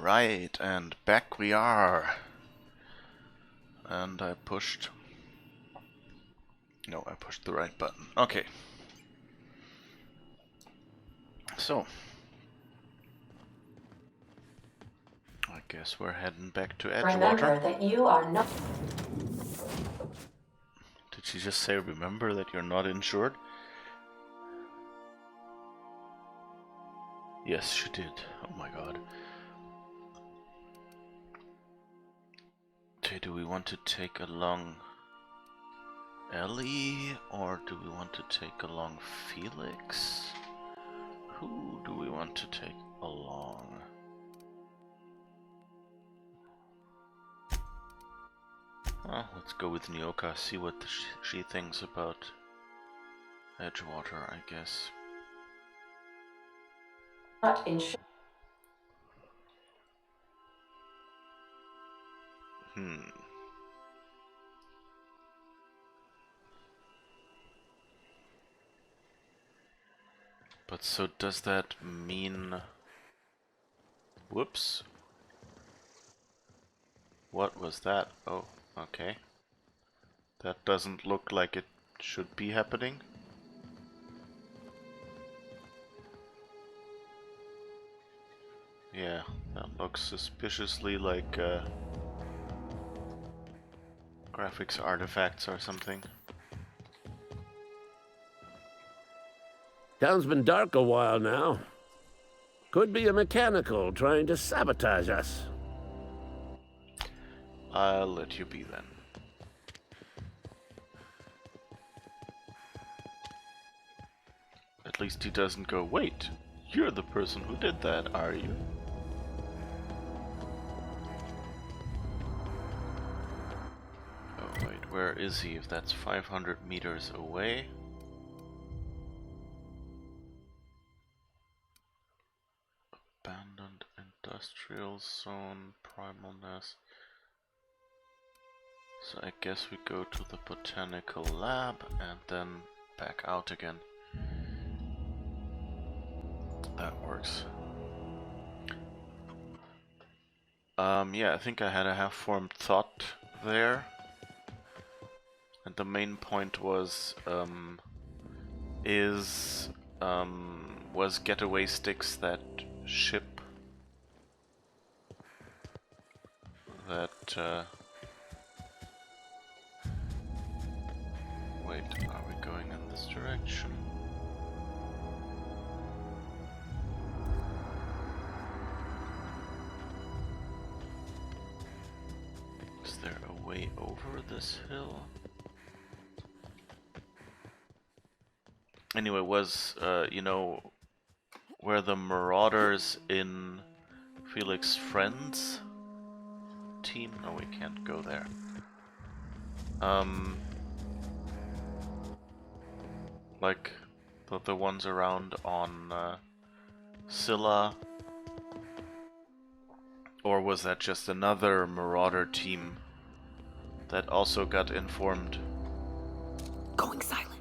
Alright, and back we are. And I pushed... No, I pushed the right button. Okay. So. I guess we're heading back to Edgewater. Remember that you are not... Did she just say, remember that you're not insured? Yes, she did. Oh my god. Okay, do we want to take along Ellie, or do we want to take along Felix? Who do we want to take along? Well, let's go with Nyoka, see what she thinks about Edgewater, I guess. not insured. But so does that mean... Whoops. What was that? Oh, okay. That doesn't look like it should be happening. Yeah, that looks suspiciously like graphics artifacts or something. Town's been dark a while now. Could be a mechanical trying to sabotage us. I'll let you be then. At least he doesn't go, wait, you're the person who did that, are you? Oh wait, where is he if that's 500 meters away? Abandoned industrial zone, primal nest. So I guess we go to the botanical lab and then back out again. That works. Yeah, I think I had a half-formed thought there. And the main point was, was Getaway Sticks that ship that, wait, are we going in this direction? Is there a way over this hill? Anyway, was, you know, where the Marauders in Felix Friends team? No, we can't go there. Like the ones around on Scylla, or was that just another Marauder team that also got informed? Going silent.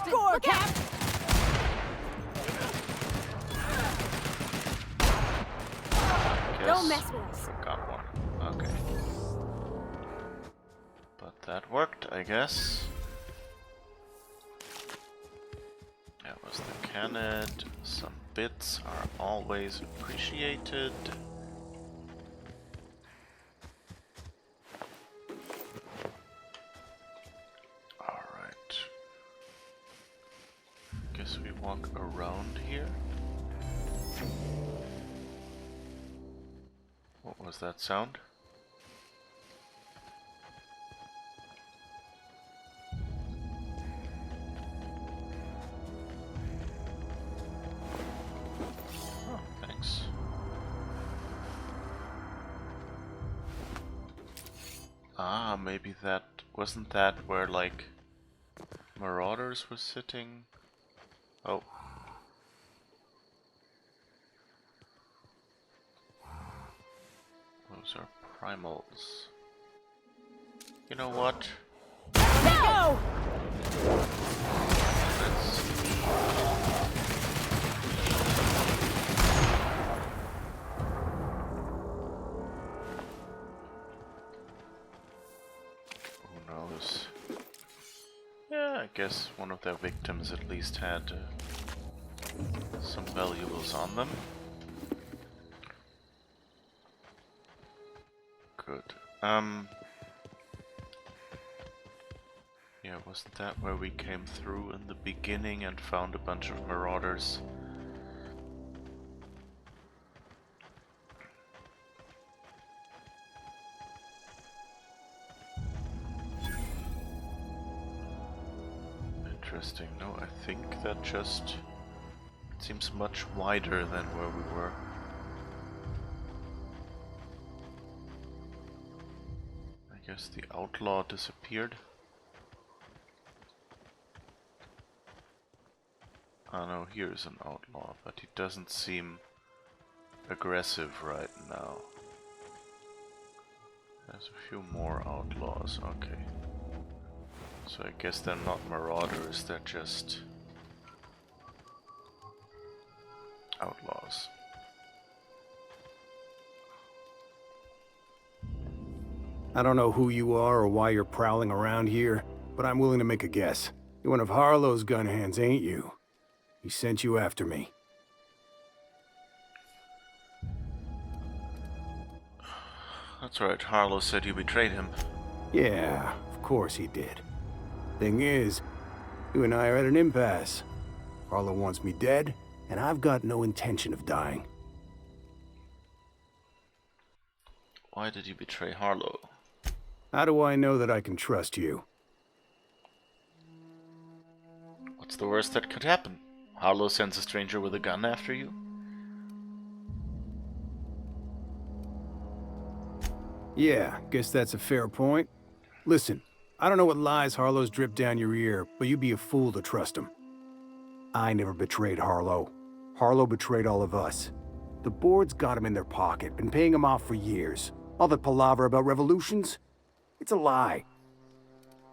Score, Cap! Don't mess with us. Forgot one. Okay. But that worked, I guess. That was the cannon. Some bits are always appreciated. Alright. Guess we walk around here. What was that sound? Oh, thanks. Ah, maybe that... Wasn't that where, like, Marauders was sitting? Oh. Those are primals. You know what? Go! Who knows? Yeah, I guess one of their victims at least had some valuables on them. Good. Yeah, wasn't that where we came through in the beginning and found a bunch of marauders? Interesting. No, I think that just seems much wider than where we were. I guess the outlaw disappeared. Oh no, here's an outlaw, but he doesn't seem aggressive right now. There's a few more outlaws, okay. So I guess they're not marauders, they're just outlaws. I don't know who you are or why you're prowling around here, but I'm willing to make a guess. You're one of Harlow's gun hands, ain't you? He sent you after me. That's right, Harlow said you betrayed him. Yeah, of course he did. Thing is, you and I are at an impasse. Harlow wants me dead, and I've got no intention of dying. Why did you betray Harlow? How do I know that I can trust you? What's the worst that could happen? Harlow sends a stranger with a gun after you? Yeah, guess that's a fair point. Listen, I don't know what lies Harlow's dripped down your ear, but you'd be a fool to trust him. I never betrayed Harlow. Harlow betrayed all of us. The board's got him in their pocket, been paying him off for years. All that palaver about revolutions? It's a lie.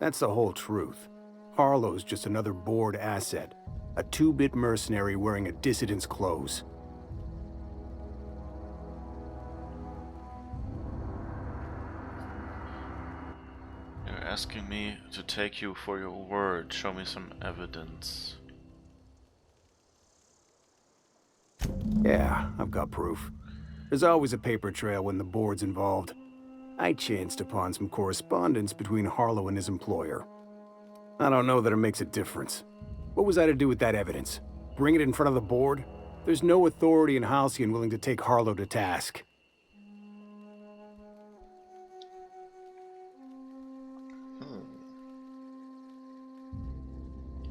That's the whole truth. Harlow's just another board asset. A two-bit mercenary wearing a dissident's clothes. You're asking me to take you for your word. Show me some evidence. Yeah, I've got proof. There's always a paper trail when the board's involved. I chanced upon some correspondence between Harlow and his employer. I don't know that it makes a difference. What was I to do with that evidence? Bring it in front of the board? There's no authority in Halcyon willing to take Harlow to task.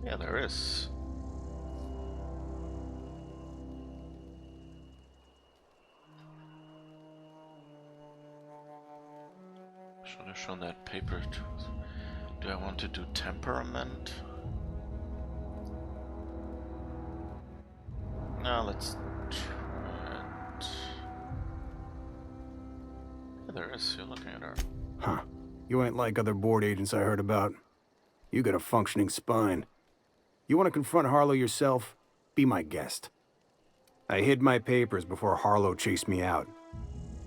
Yeah, there is. Should have shown that paper too. Do I want to do temperament? No, let's try it. Yeah, there is. You're looking at her. Huh. You ain't like other board agents I heard about. You got a functioning spine. You want to confront Harlow yourself? Be my guest. I hid my papers before Harlow chased me out.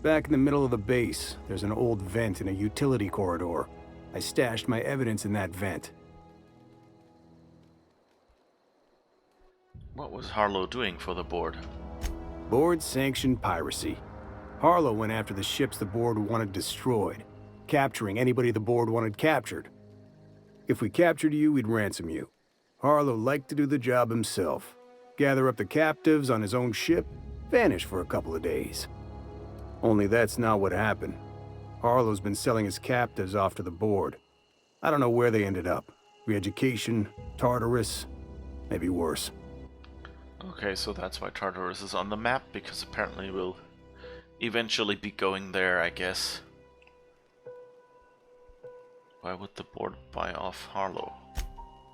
Back in the middle of the base, there's an old vent in a utility corridor. I stashed my evidence in that vent. What was Harlow doing for the board? Board-sanctioned piracy. Harlow went after the ships the board wanted destroyed, capturing anybody the board wanted captured. If we captured you, we'd ransom you. Harlow liked to do the job himself. Gather up the captives on his own ship, vanish for a couple of days. Only that's not what happened. Harlow's been selling his captives off to the board. I don't know where they ended up. Re-education, Tartarus, maybe worse. Okay, so that's why Tartarus is on the map, because apparently we'll eventually be going there, I guess. Why would the board buy off Harlow?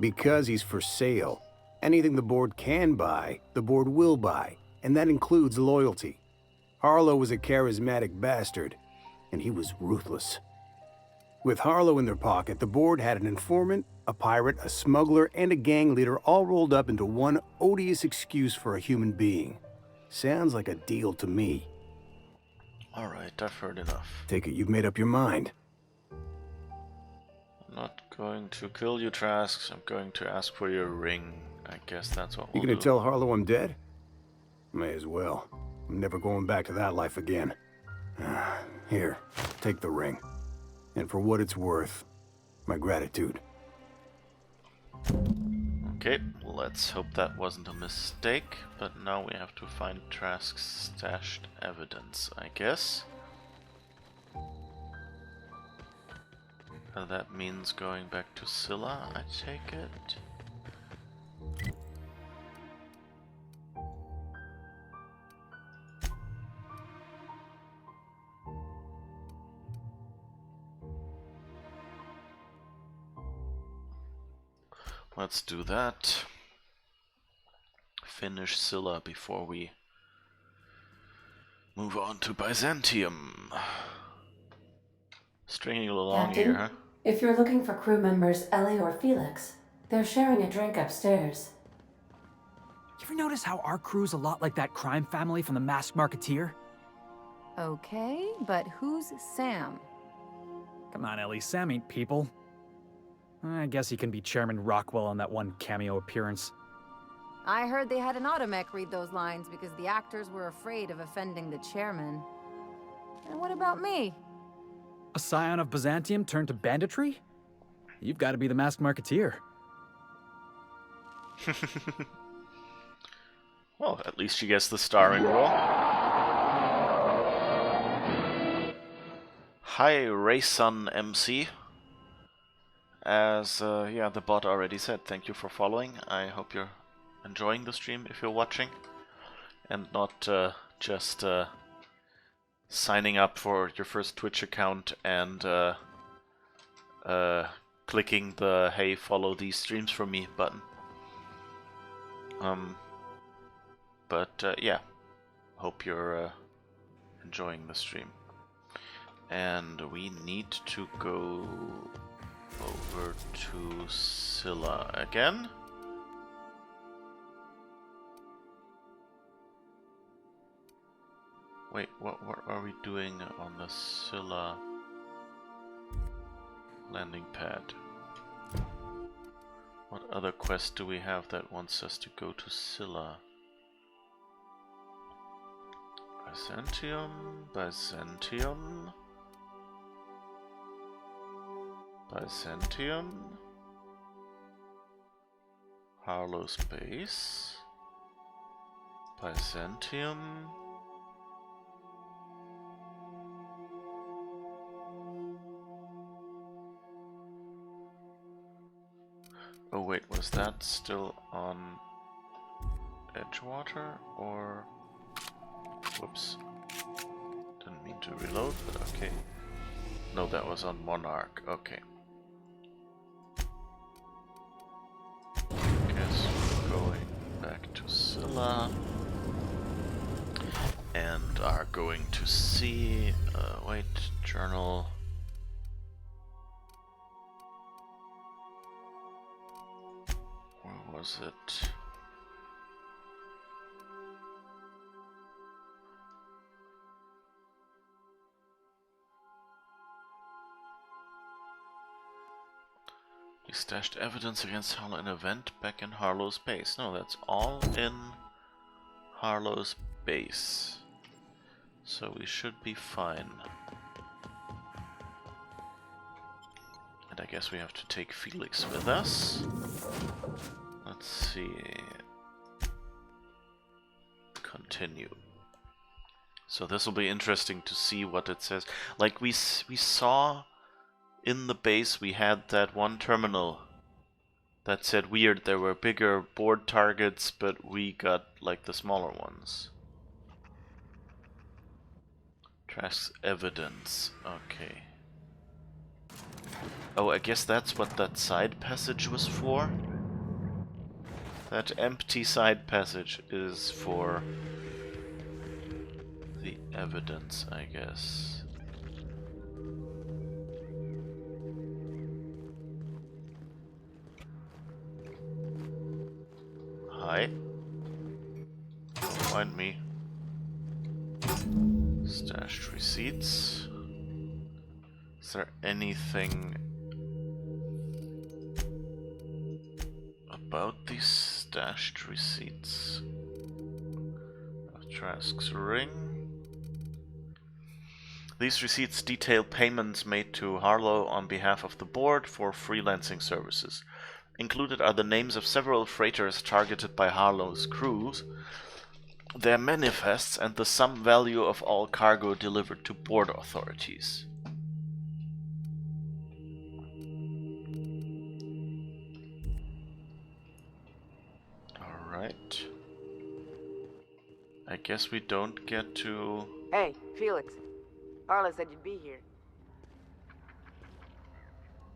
Because he's for sale. Anything the board can buy, the board will buy, and that includes loyalty. Harlow was a charismatic bastard, and he was ruthless. With Harlow in their pocket, the board had an informant, a pirate, a smuggler, and a gang leader all rolled up into one odious excuse for a human being. Sounds like a deal to me. Alright, I've heard enough. Take it you've made up your mind. I'm not going to kill you, Trask. I'm going to ask for your ring. I guess that's what You we'll gonna do. tell Harlow I'm dead? May as well. I'm never going back to that life again. Here, take the ring. And for what it's worth, my gratitude. Okay, let's hope that wasn't a mistake, but now we have to find Trask's stashed evidence, I guess. That means going back to Scylla, I take it. Let's do that. Finish Scylla before we move on to Byzantium. Stringing along Captain, here, huh? if you're looking for crew members Ellie or Felix, they're sharing a drink upstairs. You ever notice how our crew's a lot like that crime family from The Masked Marketeer? Okay, but who's Sam? Come on, Ellie, Sam ain't people. I guess he can be Chairman Rockwell on that one cameo appearance. I heard they had an automech read those lines because the actors were afraid of offending the chairman. And what about me? A scion of Byzantium turned to banditry? You've got to be the Masked Marketeer. Well, at least she gets the starring role. Hi, Raysun MC. As yeah, the bot already said, thank you for following. I hope you're enjoying the stream if you're watching, and not just signing up for your first Twitch account and clicking the "Hey, follow these streams for me" button. But yeah, hope you're enjoying the stream. And we need to go over to Scylla again. Wait, what are we doing on the Scylla landing pad? What other quest do we have that wants us to go to Scylla? Byzantium, Byzantium, Byzantium, Harlow's base, Byzantium, oh wait, was that still on Edgewater or... Whoops. Didn't mean to reload, but okay. No, that was on Monarch. Okay. Guess we're going back to Scylla. And are going to see... wait, journal... Where was it? He stashed evidence against Harlow in an event back in Harlow's base. No, that's all in Harlow's base. So we should be fine. And I guess we have to take Felix with us. Let's see. Continue. So this will be interesting to see what it says. Like we saw in the base, we had that one terminal that said weird. There were bigger board targets, but we got like the smaller ones. Trask's evidence. Okay. Oh, I guess that's what that side passage was for. That empty side passage is for the evidence, I guess. behind me. Stashed receipts. Is there anything about these stashed receipts? Trask's ring. These receipts detail payments made to Harlow on behalf of the board for freelancing services. Included are the names of several freighters targeted by Harlow's crews, their manifests, and the sum value of all cargo delivered to board authorities. Alright. I guess we don't get to... Hey, Felix. Harlow said you'd be here.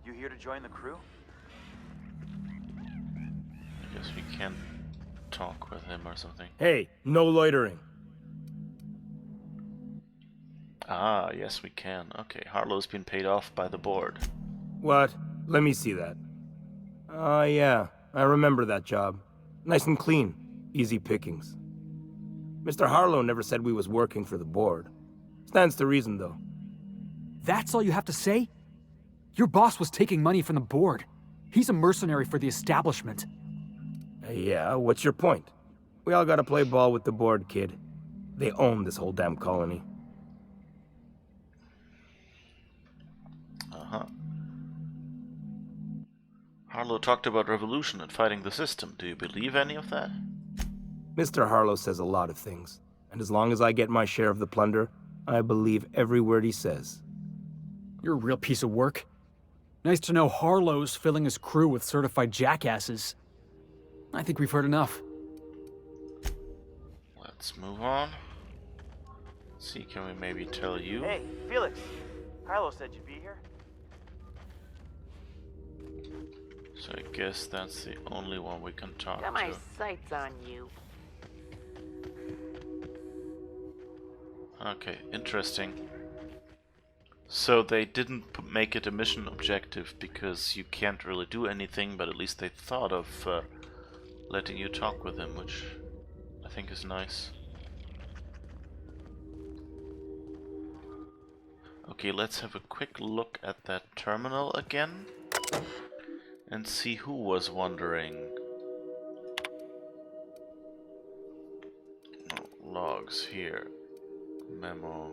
You here to join the crew? I guess we can't talk with him or something. Hey, no loitering. Ah, yes we can. Okay, Harlow's been paid off by the board. What? Let me see that. Yeah, I remember that job. Nice and clean. Easy pickings. Mr. Harlow never said we was working for the board. Stands to reason, though. That's all you have to say? Your boss was taking money from the board. He's a mercenary for the establishment. Yeah, what's your point? We all gotta play ball with the board, kid. They own this whole damn colony. Uh-huh. Harlow talked about revolution and fighting the system. Do you believe any of that? Mr. Harlow says a lot of things, and as long as I get my share of the plunder, I believe every word he says. You're a real piece of work. Nice to know Harlow's filling his crew with certified jackasses. I think we've heard enough. Let's move on. Let's see, can we maybe tell you? Hey, Felix. Harlow said you'd be here. So I guess that's the only one we can talk Got my to. sights on you. Okay, interesting. So they didn't make it a mission objective because you can't really do anything, but at least they thought of letting you talk with him, which I think is nice. Okay, let's have a quick look at that terminal again and see who was wondering. Oh, logs here. Memo.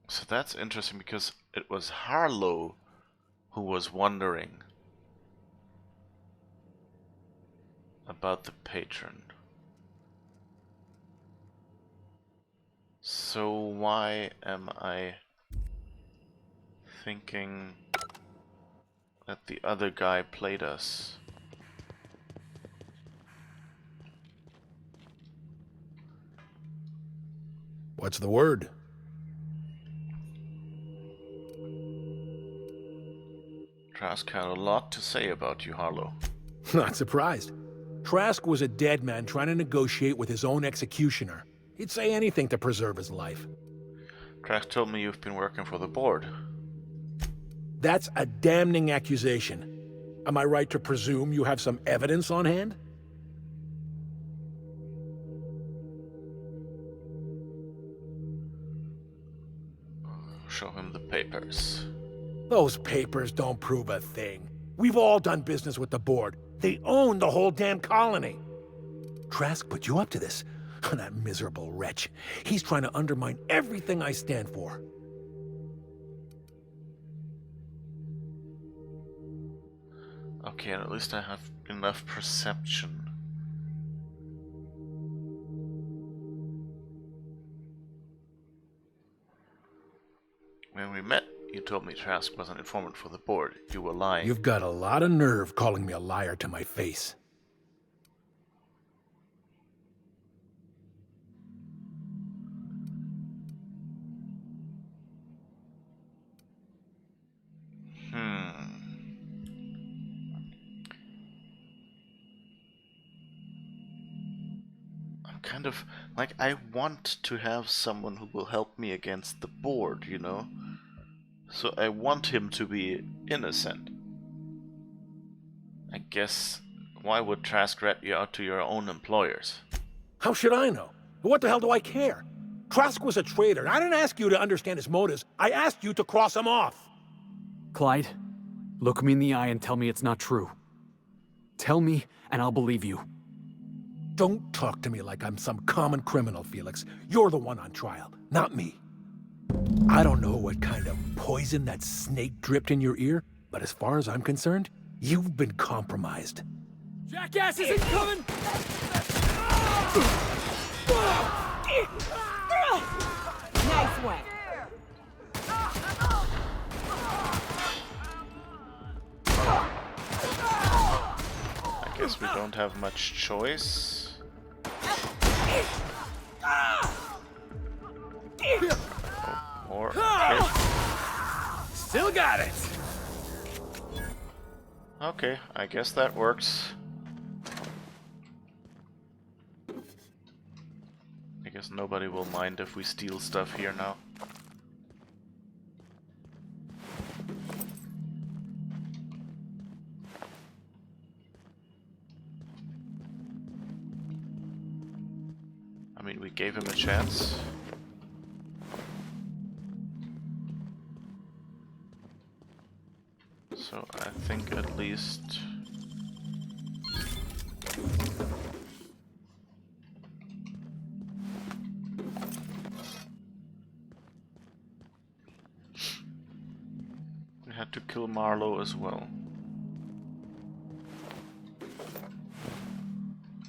So that's interesting because it was Harlow who was wondering about the patron. So why am I thinking that the other guy played us? What's the word? Trask had a lot to say about you, Harlow. Not surprised. Trask was a dead man trying to negotiate with his own executioner. He'd say anything to preserve his life. Trask told me you've been working for the board. That's a damning accusation. Am I right to presume you have some evidence on hand? Show him the papers. Those papers don't prove a thing. We've all done business with the board. They own the whole damn colony. Trask put you up to this. That miserable wretch. He's trying to undermine everything I stand for. Okay, and at least I have enough perception. When we met, you told me Trask was an informant for the board. You were lying. You've got a lot of nerve calling me a liar to my face. kind of like, I want to have someone who will help me against the board, you know? So I want him to be innocent. I guess, why would Trask rat you out to your own employers? How should I know? What the hell do I care? Trask was a traitor. I didn't ask you to understand his motives. I asked you to cross him off. Clyde, look me in the eye and tell me it's not true. Tell me, and I'll believe you. Don't talk to me like I'm some common criminal, Felix. You're the one on trial, not me. I don't know what kind of poison that snake dripped in your ear, but as far as I'm concerned, you've been compromised. Jackass isn't coming! Nice one. I guess we don't have much choice. Or Still got it! okay, I guess that works. I guess nobody will mind if we steal stuff here now. I mean, we gave him a chance. So I think at least... we had to kill Marlowe as well.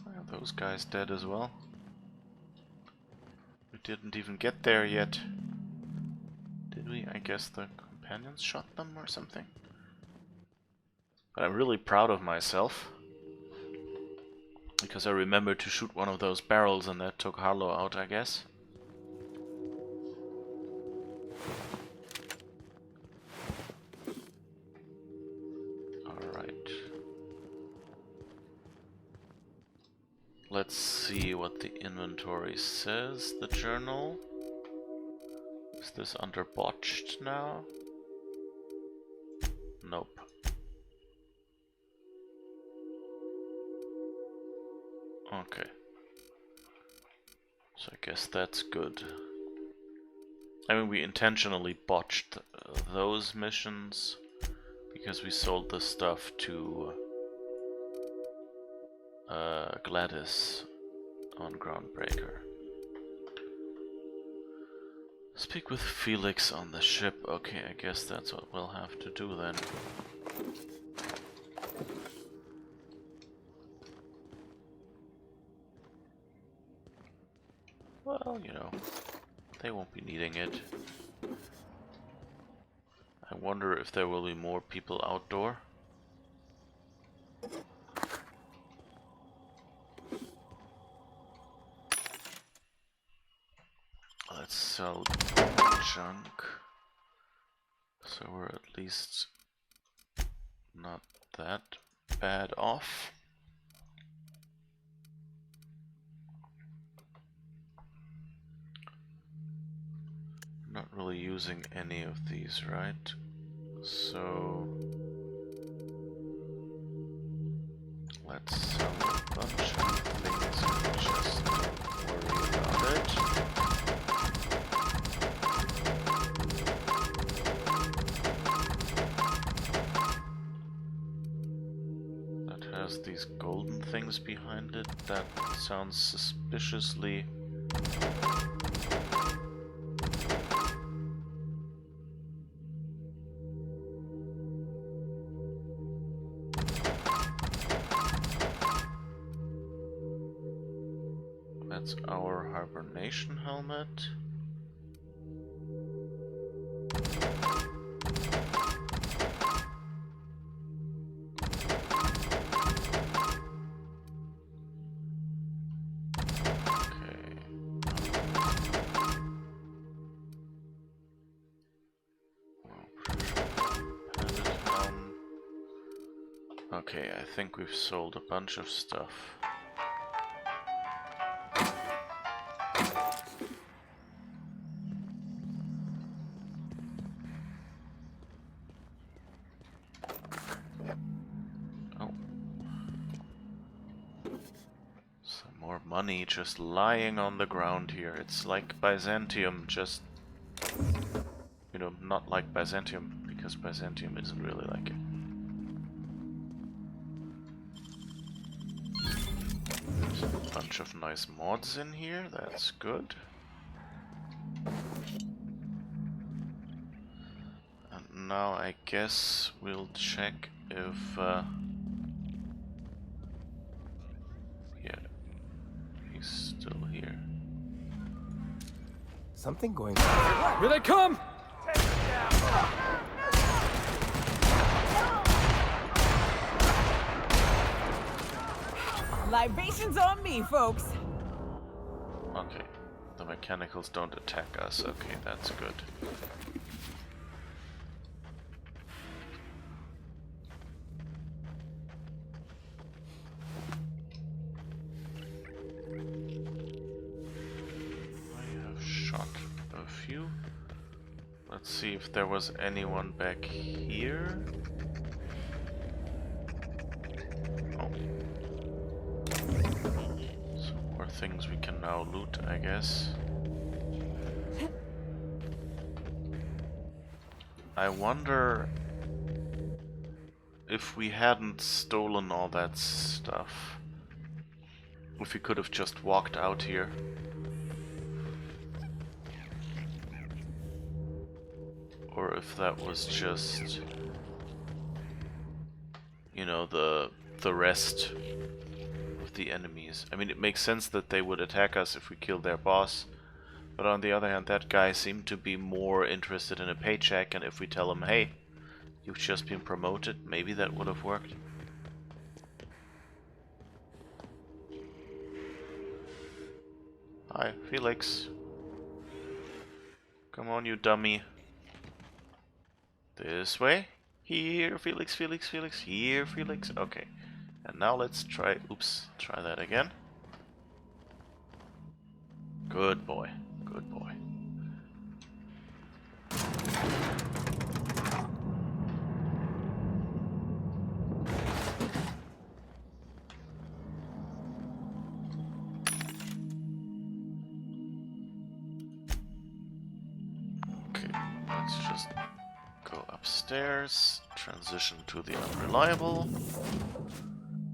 Are those guys dead as well? We didn't even get there yet. Did we? I guess the companions shot them or something. But I'm really proud of myself. Because I remembered to shoot one of those barrels and that took Harlow out, I guess. Alright. Let's see what the inventory says, the journal. Is this under botched now? Nope. Okay. So I guess that's good. I mean, we intentionally botched those missions because we sold the stuff to Gladys on Groundbreaker. Speak with Felix on the ship. Okay, I guess that's what we'll have to do then. Well, you know, they won't be needing it. I wonder if there will be more people outdoor. Let's sell junk, so we're at least not that bad off. Not really using any of these, right? So let's sell a bunch of things and just don't worry about it. That has these golden things behind it. That sounds suspiciously... That's our hibernation helmet. Okay, I think we've sold a bunch of stuff. money just lying on the ground here. It's like Byzantium, just... You know, not like Byzantium, because Byzantium isn't really like it. There's a bunch of nice mods in here, that's good. And now I guess we'll check if... yeah, he's still here. Something going on. Here they come! Libations on me, folks. Okay, the mechanicals don't attack us. Okay, that's good. I have shot a few. Let's see if there was anyone back here. Oh. Some more things we can now loot, I guess. I wonder if we hadn't stolen all that stuff, if we could have just walked out here. Or if that was just, you know, the rest of the enemies. I mean, it makes sense that they would attack us if we killed their boss, but on the other hand, that guy seemed to be more interested in a paycheck, and if we tell him, hey, you've just been promoted, maybe that would have worked. Hi, Felix. Come on, you dummy. This way. Here, Felix, Felix, Felix. Here, Felix. Okay. And now let's try... Oops. Try that again. Good boy. Good boy. Okay. Let's just... go upstairs, transition to the unreliable,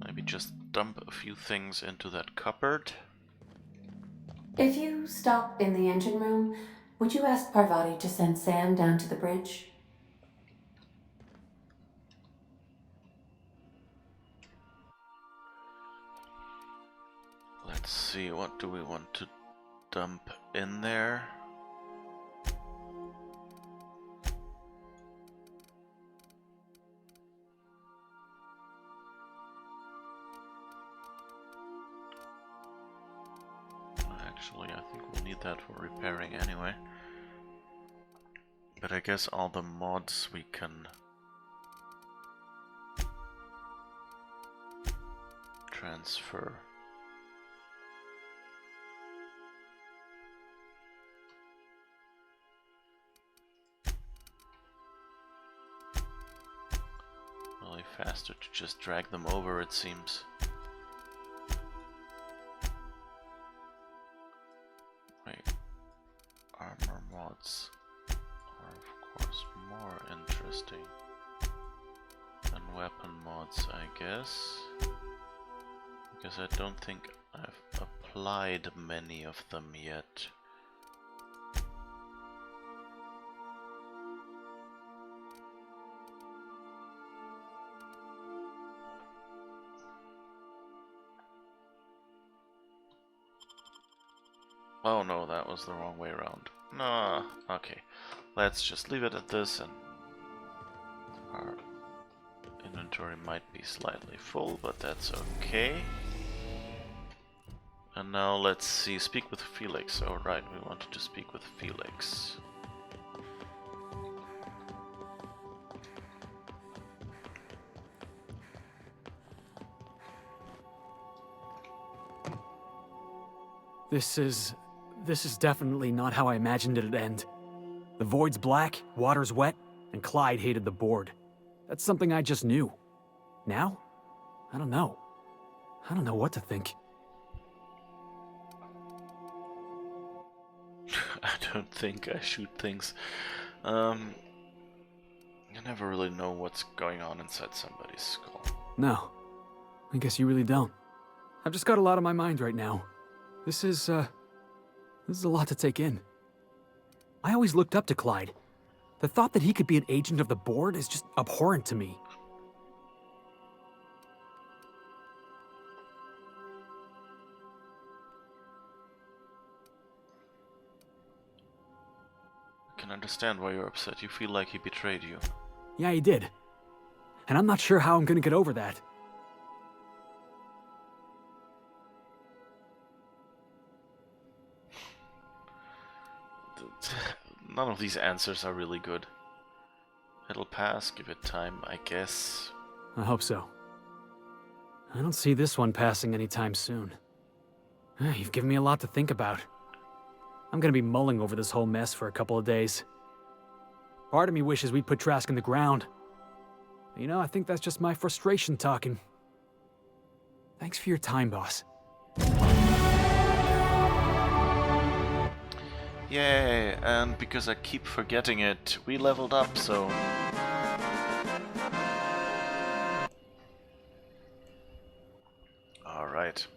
maybe just dump a few things into that cupboard. If you stop in the engine room, would you ask Parvati to send Sam down to the bridge? Let's see, what do we want to dump in there? Actually, I think we'll need that for repairing anyway. But I guess all the mods we can transfer. Really faster to just drag them over, it seems. Armor mods are of course more interesting than weapon mods, I guess, because I don't think I've applied many of them yet. Oh no, that was the wrong way around. Nah, okay. Let's just leave it at this, and our inventory might be slightly full, but that's okay. And now let's see, speak with Felix. Oh right, we wanted to speak with Felix. This is definitely not how I imagined it'd end. The void's black, water's wet, and Clyde hated the board. That's something I just knew. Now? I don't know. I don't know what to think. I don't think I shoot things. You never really know what's going on inside somebody's skull. No. I guess you really don't. I've just got a lot on my mind right now. This is a lot to take in. I always looked up to Clyde. The thought that he could be an agent of the Board is just abhorrent to me. I can understand why you're upset. You feel like he betrayed you. Yeah, he did. And I'm not sure how I'm gonna get over that. None of these answers are really good. It'll pass, give it time, I guess. I hope so. I don't see this one passing anytime soon. You've given me a lot to think about. I'm gonna be mulling over this whole mess for a couple of days. Part of me wishes we'd put Trask in the ground. You know, I think that's just my frustration talking. Thanks for your time, boss. Yay, and because I keep forgetting it, we leveled up, so... Alright.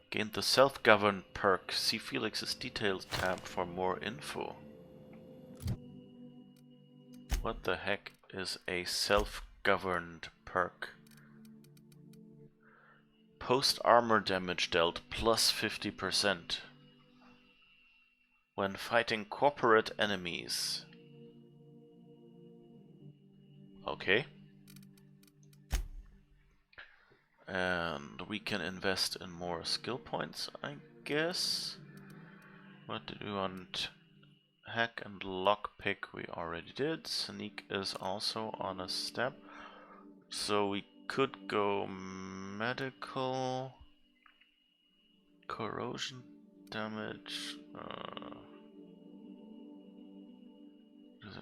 Gained the self-governed perk. See Felix's details tab for more info. What the heck is a self-governed perk? Post armor damage dealt plus 50%. When fighting corporate enemies. Okay. And we can invest in more skill points, I guess. What do we want? Hack and lockpick we already did. Sneak is also on a step. So we could go medical. Corrosion damage.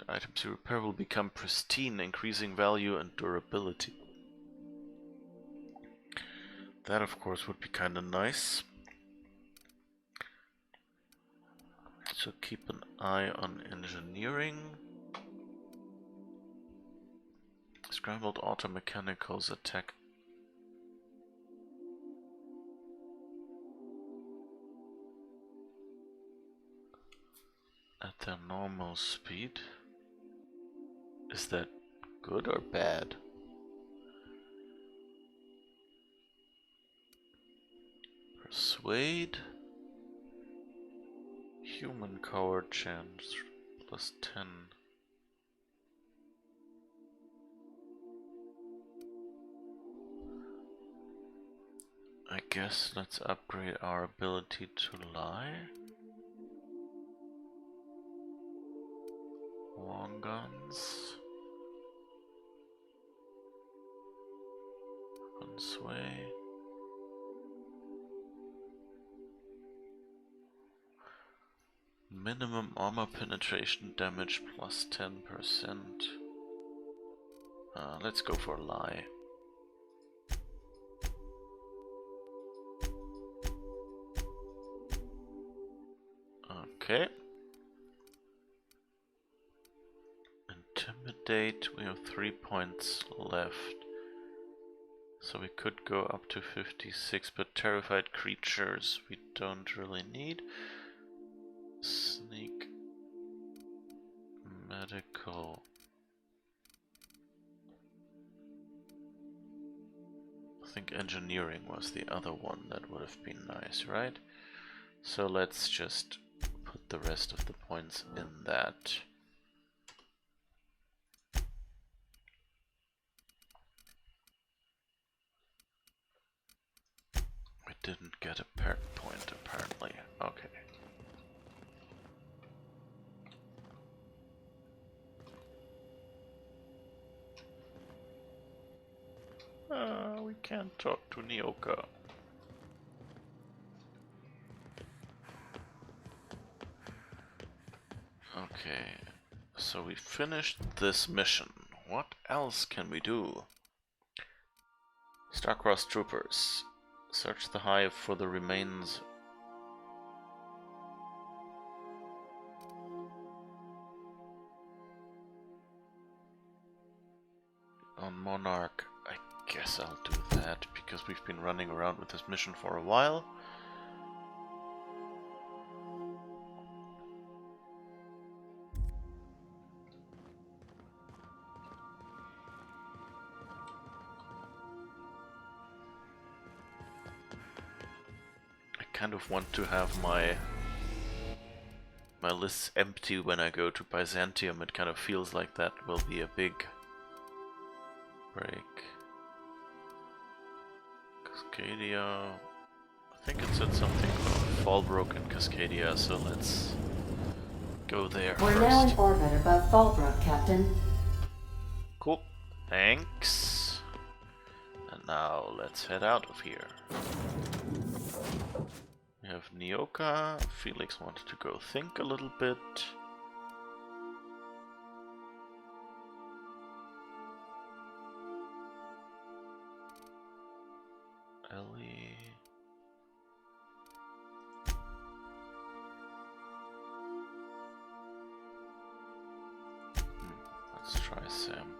Items you repair will become pristine, increasing value and durability. That, of course, would be kind of nice. So keep an eye on engineering. Scrambled auto mechanicals attack. At their normal speed. Is that good or bad? Persuade. Human coward chance plus 10. I guess let's upgrade our ability to lie. Long guns. Sway. Minimum armor penetration damage plus 10%. Let's go for lie. Okay. Intimidate, we have 3 points left. So we could go up to 56, but terrified creatures we don't really need. Sneak. Medical. I think engineering was the other one that would have been nice, right? So let's just put the rest of the points in that. We didn't get a perk point apparently. Okay. We can't talk to Nyoka. Okay, so we finished this mission. What else can we do? Starcross Troopers. Search the hive for the remains on Monarch. I guess I'll do that, because we've been running around with this mission for a while. I kind of want to have my lists empty when I go to Byzantium. It kind of feels like that will be a big break. Cascadia. I think it said something about Fallbrook and Cascadia, so let's go there We're first. now in orbit above Fallbrook, Captain. Cool. Thanks. And now let's head out of here. We have Nyoka. Felix wanted to go think a little bit. Ellie. Let's try Sam.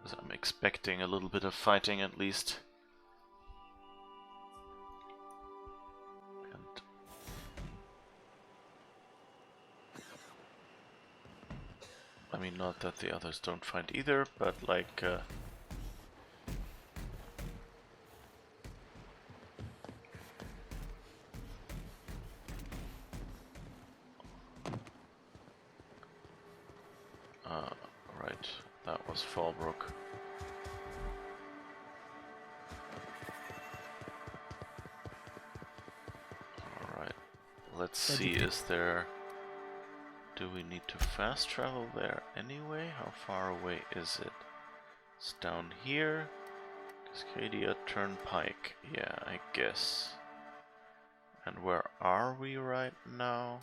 Because I'm expecting a little bit of fighting at least. I mean, not that the others don't fight either, but like... right, that was Fallbrook. Alright, let's see, is there... Do we need to fast travel there anyway? How far away is it? It's down here. Cascadia Turnpike. Yeah, I guess. And where are we right now?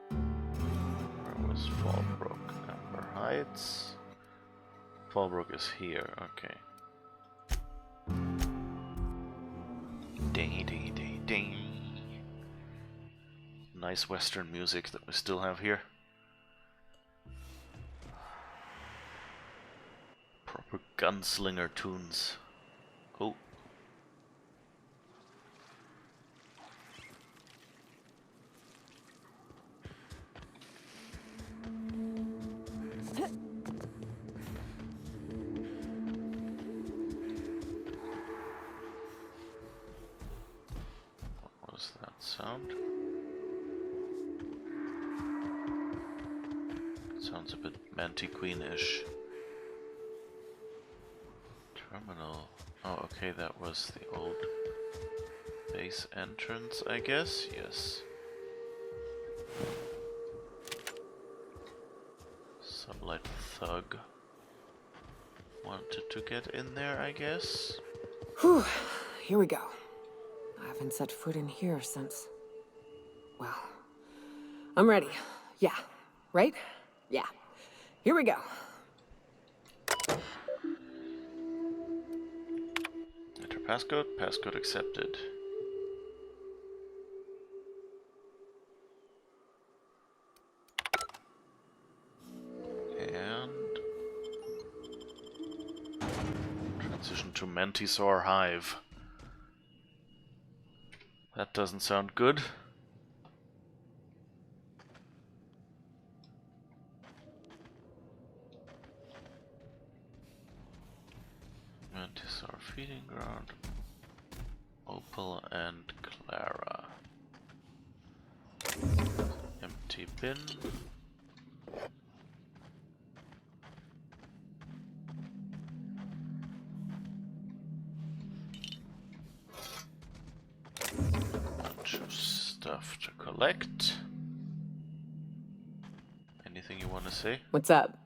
Where was Fallbrook? Amber Heights. Fallbrook is here, okay. Ding, ding, ding, ding. Nice western music that we still have here. Proper gunslinger tunes. Oh. What was that sound? Sounds a bit Mantiqueen-ish. Terminal. Oh, okay, that was the old base entrance, I guess? Yes. Sublight Thug wanted to get in there, I guess? Whew, here we go. I haven't set foot in here since... Well, I'm ready. Yeah, right? Yeah. Here we go. Enter passcode. Passcode accepted. And... transition to Mantisaur Hive. That doesn't sound good. Mantisaur feeding ground. Opal and Clara. Empty bin. Bunch of stuff to collect. Anything you want to say? What's up?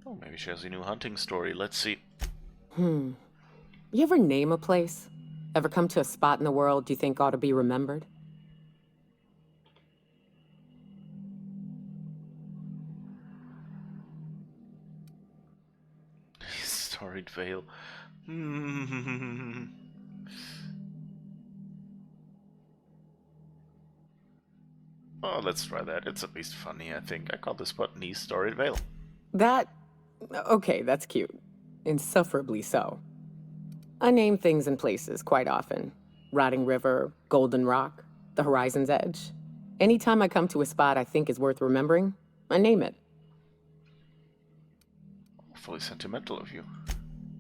Oh, maybe she has a new hunting story. Let's see. You ever name a place? Ever come to a spot in the world you think ought to be remembered? Storied Vale. Oh, let's try that. It's at least funny, I think. I call this spot Nice Storied Vale. Okay, that's cute. Insufferably so. I name things and places quite often. Rotting River, Golden Rock, the Horizon's Edge. Anytime I come to a spot I think is worth remembering, I name it. Fully sentimental of you.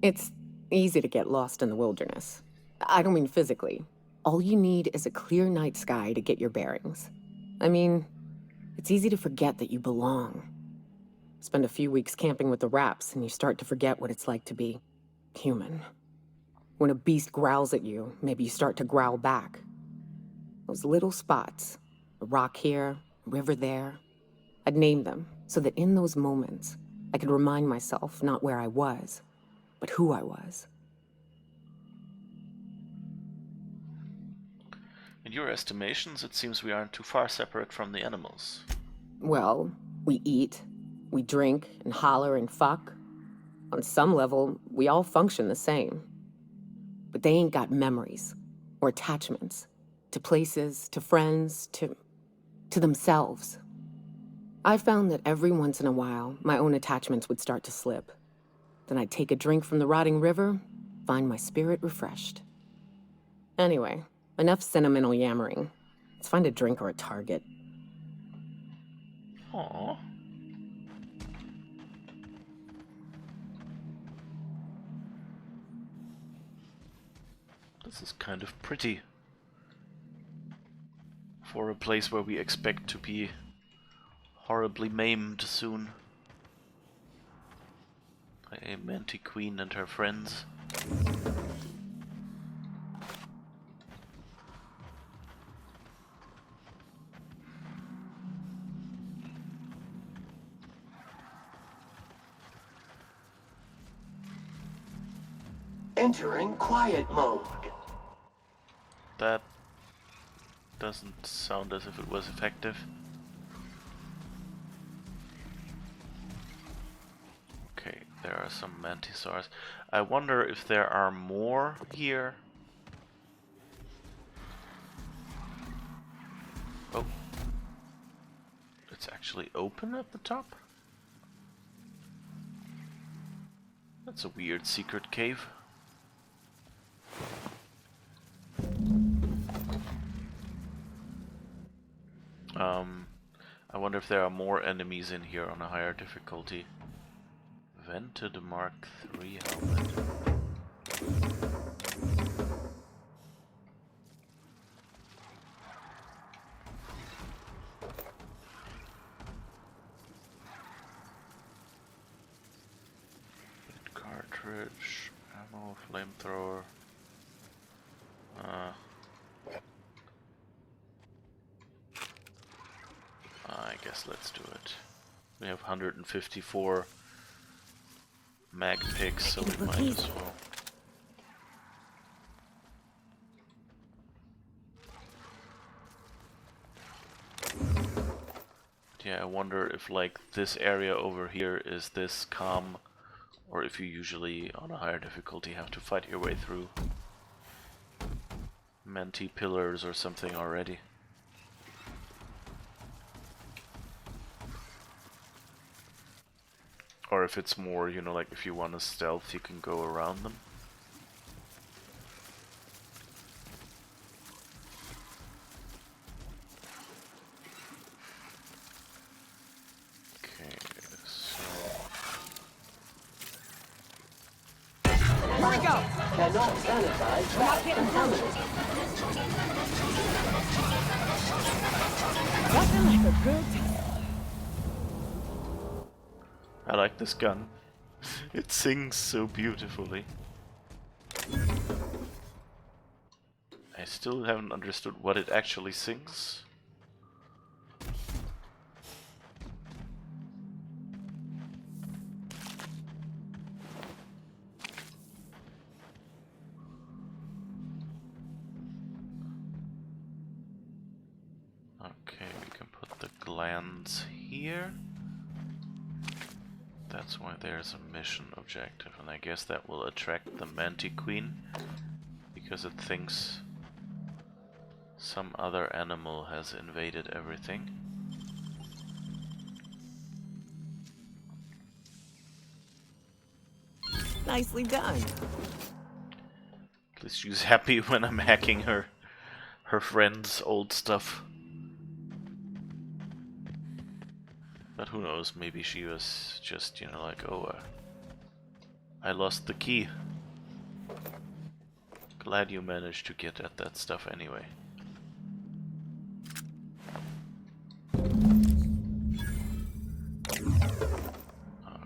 It's easy to get lost in the wilderness. I don't mean physically. All you need is a clear night sky to get your bearings. I mean, it's easy to forget that you belong. Spend a few weeks camping with the Raps, and you start to forget what it's like to be human. When a beast growls at you, maybe you start to growl back. Those little spots, a rock here, a river there, I'd name them so that in those moments, I could remind myself not where I was, but who I was. In your estimations, it seems we aren't too far separate from the animals. Well, we eat, we drink, and holler and fuck. On some level, we all function the same. But they ain't got memories, or attachments, to places, to friends, to themselves. I found that every once in a while, my own attachments would start to slip. Then I'd take a drink from the rotting river, find my spirit refreshed. Anyway, enough sentimental yammering. Let's find a drink or a target. Aww. This is kind of pretty. For a place where we expect to be horribly maimed soon by a Mantiqueen and her friends. Entering quiet mode. That doesn't sound as if it was effective. Okay, there are some mantisaurs. I wonder if there are more here. Oh. It's actually open at the top? That's a weird secret cave. I wonder if there are more enemies in here on a higher difficulty. Vented Mark III helmet. Cartridge, ammo, flamethrower. I guess let's do it. We have 154 mag picks, so we might as well. Yeah, I wonder if like this area over here is this calm, or if you usually on a higher difficulty have to fight your way through Menti pillars or something already. Or if it's more, you know, like if you want to stealth, you can go around them. Okay, so... Here we go! Cannot sanitize that contaminant. Nothing like a good I like this gun. It sings so beautifully. I still haven't understood what it actually sings. Okay, we can put the glands here. That's why there's a mission objective, and I guess that will attract the Mantiqueen, because it thinks Some other animal has invaded everything. Nicely done. At least she's happy when I'm hacking her friend's old stuff. But who knows, maybe she was just, you know, like, oh, I lost the key. Glad you managed to get at that stuff anyway.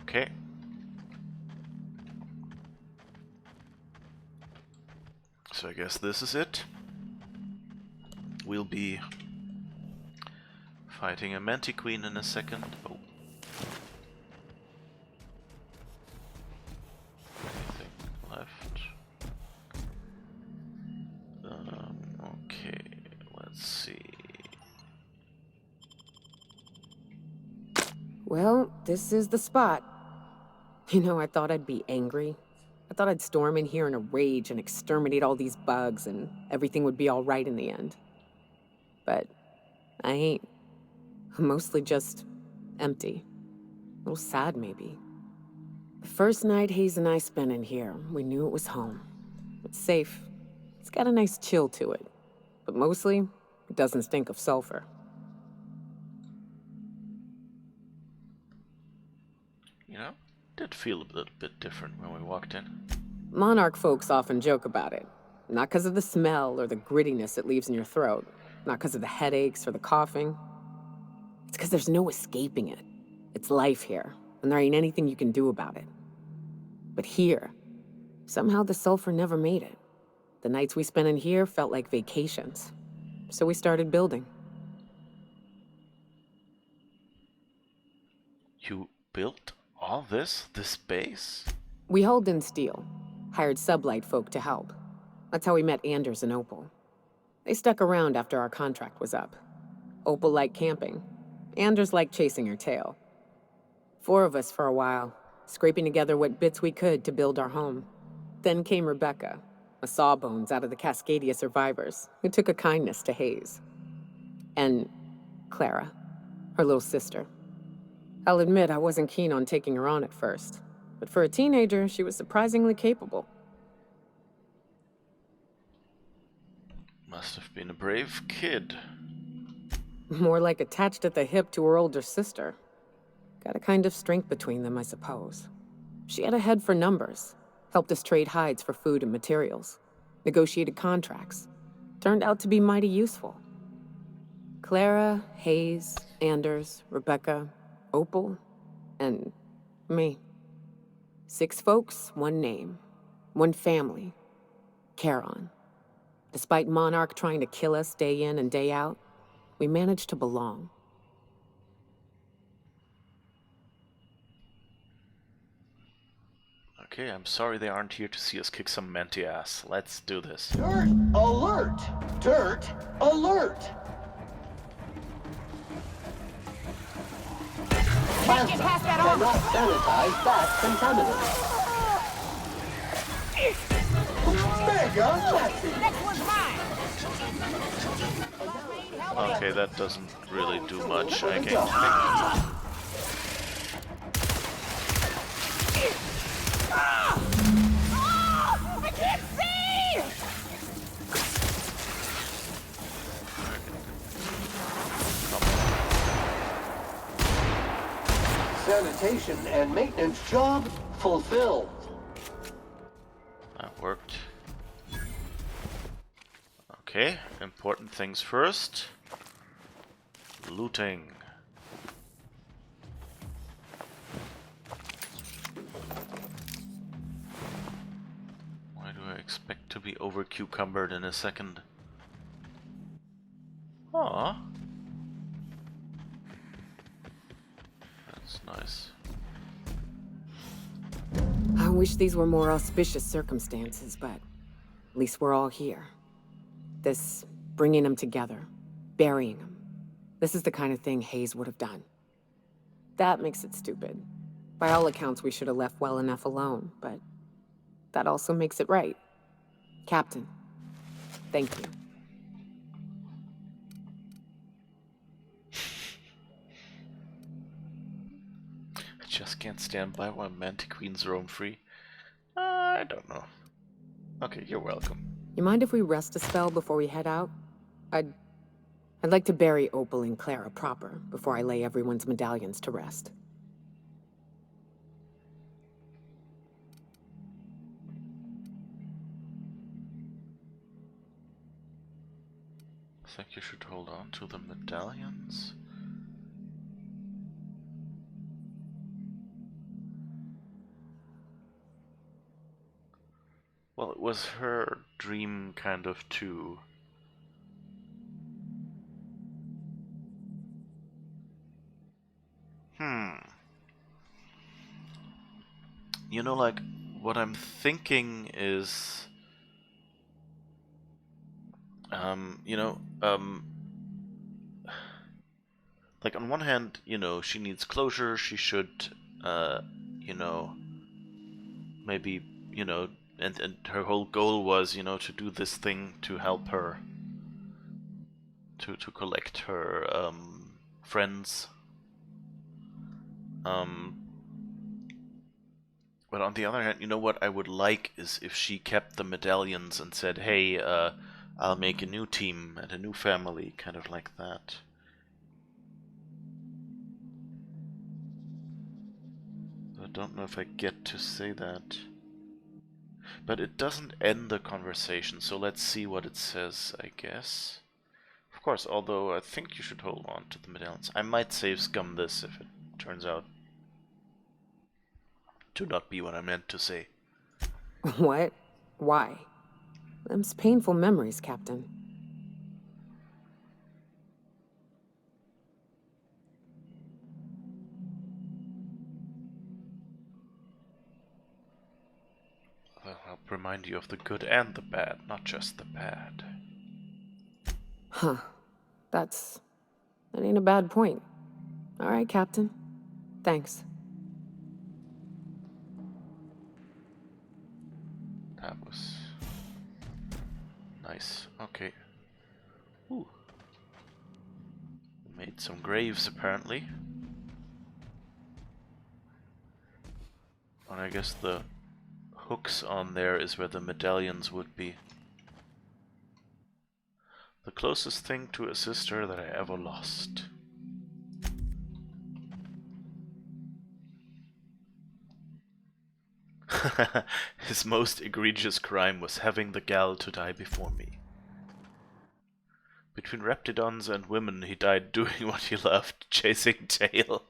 Okay. So I guess this is it. We'll be fighting a Mantiqueen in a second. Oh. Anything left? Okay, let's see. Well, this is the spot. You know, I thought I'd be angry. I thought I'd storm in here in a rage and exterminate all these bugs and everything would be all right in the end. But I ain't. I'm mostly just empty. A little sad, maybe. The first night Hayes and I spent in here, we knew it was home. It's safe. It's got a nice chill to it. But mostly, it doesn't stink of sulfur. You know, did feel a little bit different when we walked in. Monarch folks often joke about it. Not because of the smell or the grittiness it leaves in your throat. Not because of the headaches or the coughing. It's because there's no escaping it. It's life here, and there ain't anything you can do about it. But here, somehow the sulfur never made it. The nights we spent in here felt like vacations. So we started building. You built all this base? We hauled in steel, hired sublight folk to help. That's how we met Anders and Opal. They stuck around after our contract was up. Opal liked camping. Anders liked chasing her tail. 4 of us for a while, scraping together what bits we could to build our home. Then came Rebecca, a sawbones out of the Cascadia survivors, who took a kindness to Hayes. And Clara, her little sister. I'll admit I wasn't keen on taking her on at first, but for a teenager, she was surprisingly capable. Must have been a brave kid. More like attached at the hip to her older sister. Got a kind of strength between them, I suppose. She had a head for numbers, helped us trade hides for food and materials, negotiated contracts. Turned out to be mighty useful. Clara, Hayes, Anders, Rebecca, Opal, and me. 6 folks, 1 name, 1 family. Charon. Despite Monarch trying to kill us day in and day out, we managed to belong. Okay, I'm sorry they aren't here to see us kick some Manti ass. Let's do this. Dirt alert! Dirt alert! Can't get past that armor! Cannot sanitize that contaminant. Mega Taxi! Next one's mine! Okay, that doesn't really do much. I can I can't see! Sanitation and maintenance job fulfilled. That worked. Okay, important things first. Looting. Why do I expect to be over cucumbered in a second? Aw. That's nice. I wish these were more auspicious circumstances, but at least we're all here. This bringing them together, burying them. This is the kind of thing Hayes would have done. That makes it stupid. By all accounts, we should have left well enough alone, but that also makes it right. Captain, thank you. just can't stand by while Mantiqueens roam free. I don't know. Okay, you're welcome. You mind if we rest a spell before we head out? I'd like to bury Opal and Clara proper before I lay everyone's medallions to rest. I think you should hold on to the medallions. Well, it was her dream kind of too. You know, like, what I'm thinking is, like, on one hand, you know, she needs closure, she should, maybe, and her whole goal was, to do this thing to help her, to collect her, friends. But on the other hand, you know what I would like is if she kept the medallions and said, hey, I'll make a new team and a new family, kind of like that. I don't know if I get to say that. But it doesn't end the conversation, so let's see what it says, I guess. Of course, although I think you should hold on to the medallions. I might save scum this if it turns out to not be what I meant to say. What? Why? Them's painful memories, Captain. I'll help remind you of the good and the bad, not just the bad. Huh. That ain't a bad point. All right, Captain. Thanks. That was nice. Okay. Ooh. Made some graves, apparently. And I guess the hooks on there is where the medallions would be. The closest thing to a sister that I ever lost. His most egregious crime was having the gal to die before me. Between Reptidons and women, he died doing what he loved, chasing tail.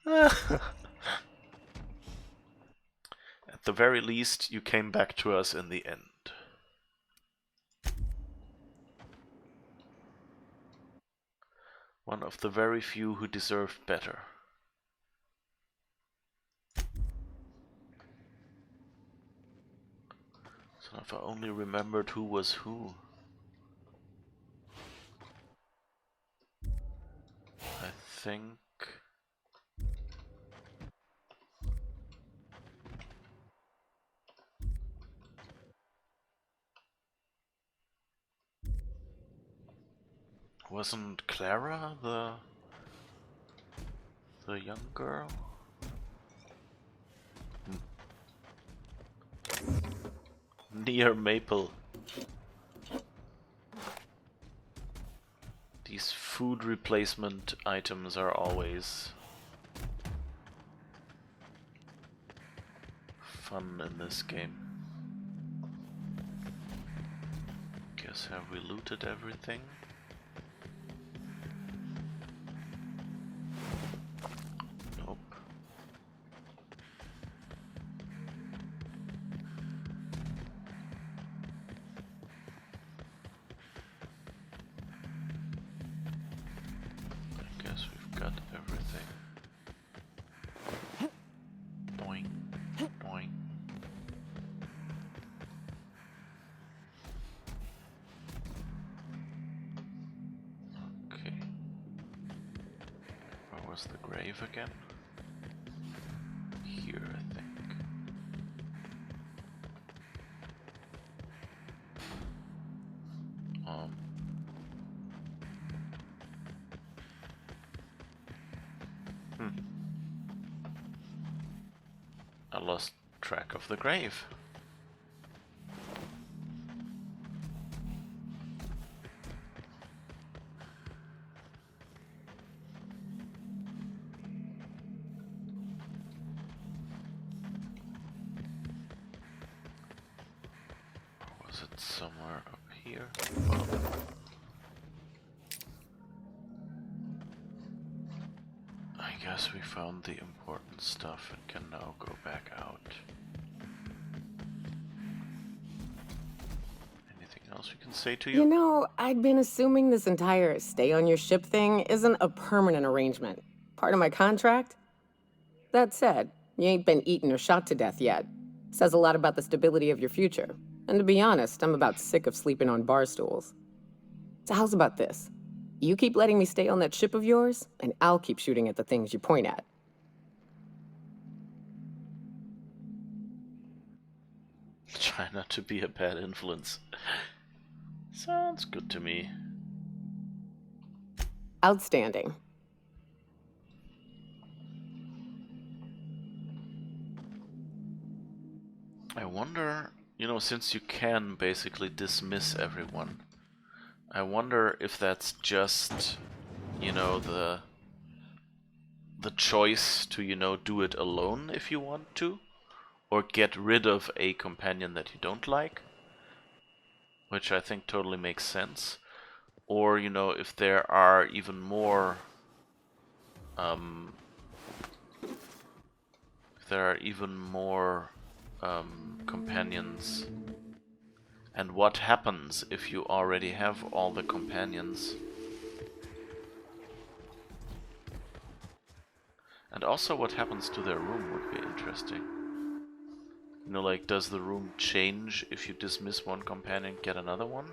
At the very least, you came back to us in the end. One of the very few who deserved better. So if I only remembered who was who. I think... Wasn't Clara the young girl? Near Maple. These food replacement items are always fun in this game. Guess have we looted everything? Nope. I guess we've got everything. Boing, boing. Okay. Where was the grave again? Here, I think. I lost track of the grave. Was it somewhere up here? Oh. I guess we found the important stuff and can now go back out. Anything else we can say to you? You know, I'd been assuming this entire stay on your ship thing isn't a permanent arrangement. Part of my contract? That said, you ain't been eaten or shot to death yet. Says a lot about the stability of your future. And to be honest, I'm about sick of sleeping on bar stools. So how's about this? You keep letting me stay on that ship of yours, and I'll keep shooting at the things you point at. Try not to be a bad influence. Sounds good to me. Outstanding. I wonder, you know, since you can basically dismiss everyone, I wonder if that's just, you know, the choice to, you know, do it alone if you want to, or get rid of a companion that you don't like, which I think totally makes sense, or, you know, if there are even more, companions. And what happens if you already have all the companions? And also what happens to their room would be interesting. You know, like, does the room change if you dismiss one companion, get another one?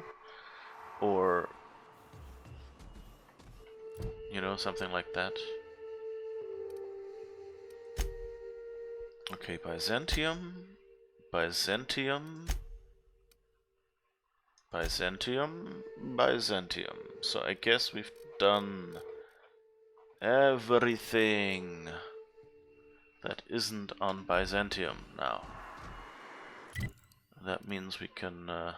Or, you know, something like that. Okay, Byzantium, Byzantium, Byzantium, Byzantium. So I guess we've done everything that isn't on Byzantium now. That means we can yeah,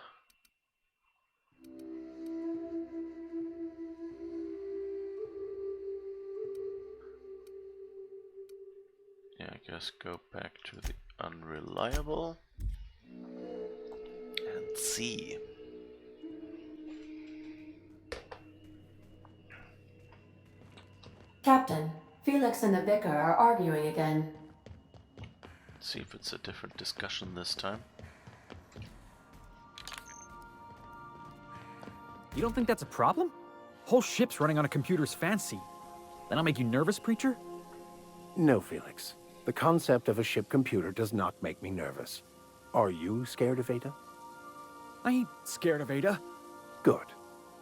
I guess go back to the unreliable and see. Captain, Felix and the Vicar are arguing again. See if it's a different discussion this time. You don't think that's a problem? Whole ship's running on a computer's fancy. That'll make you nervous, Preacher? No, Felix. The concept of a ship computer does not make me nervous. Are you scared of Ada? I ain't scared of Ada. Good.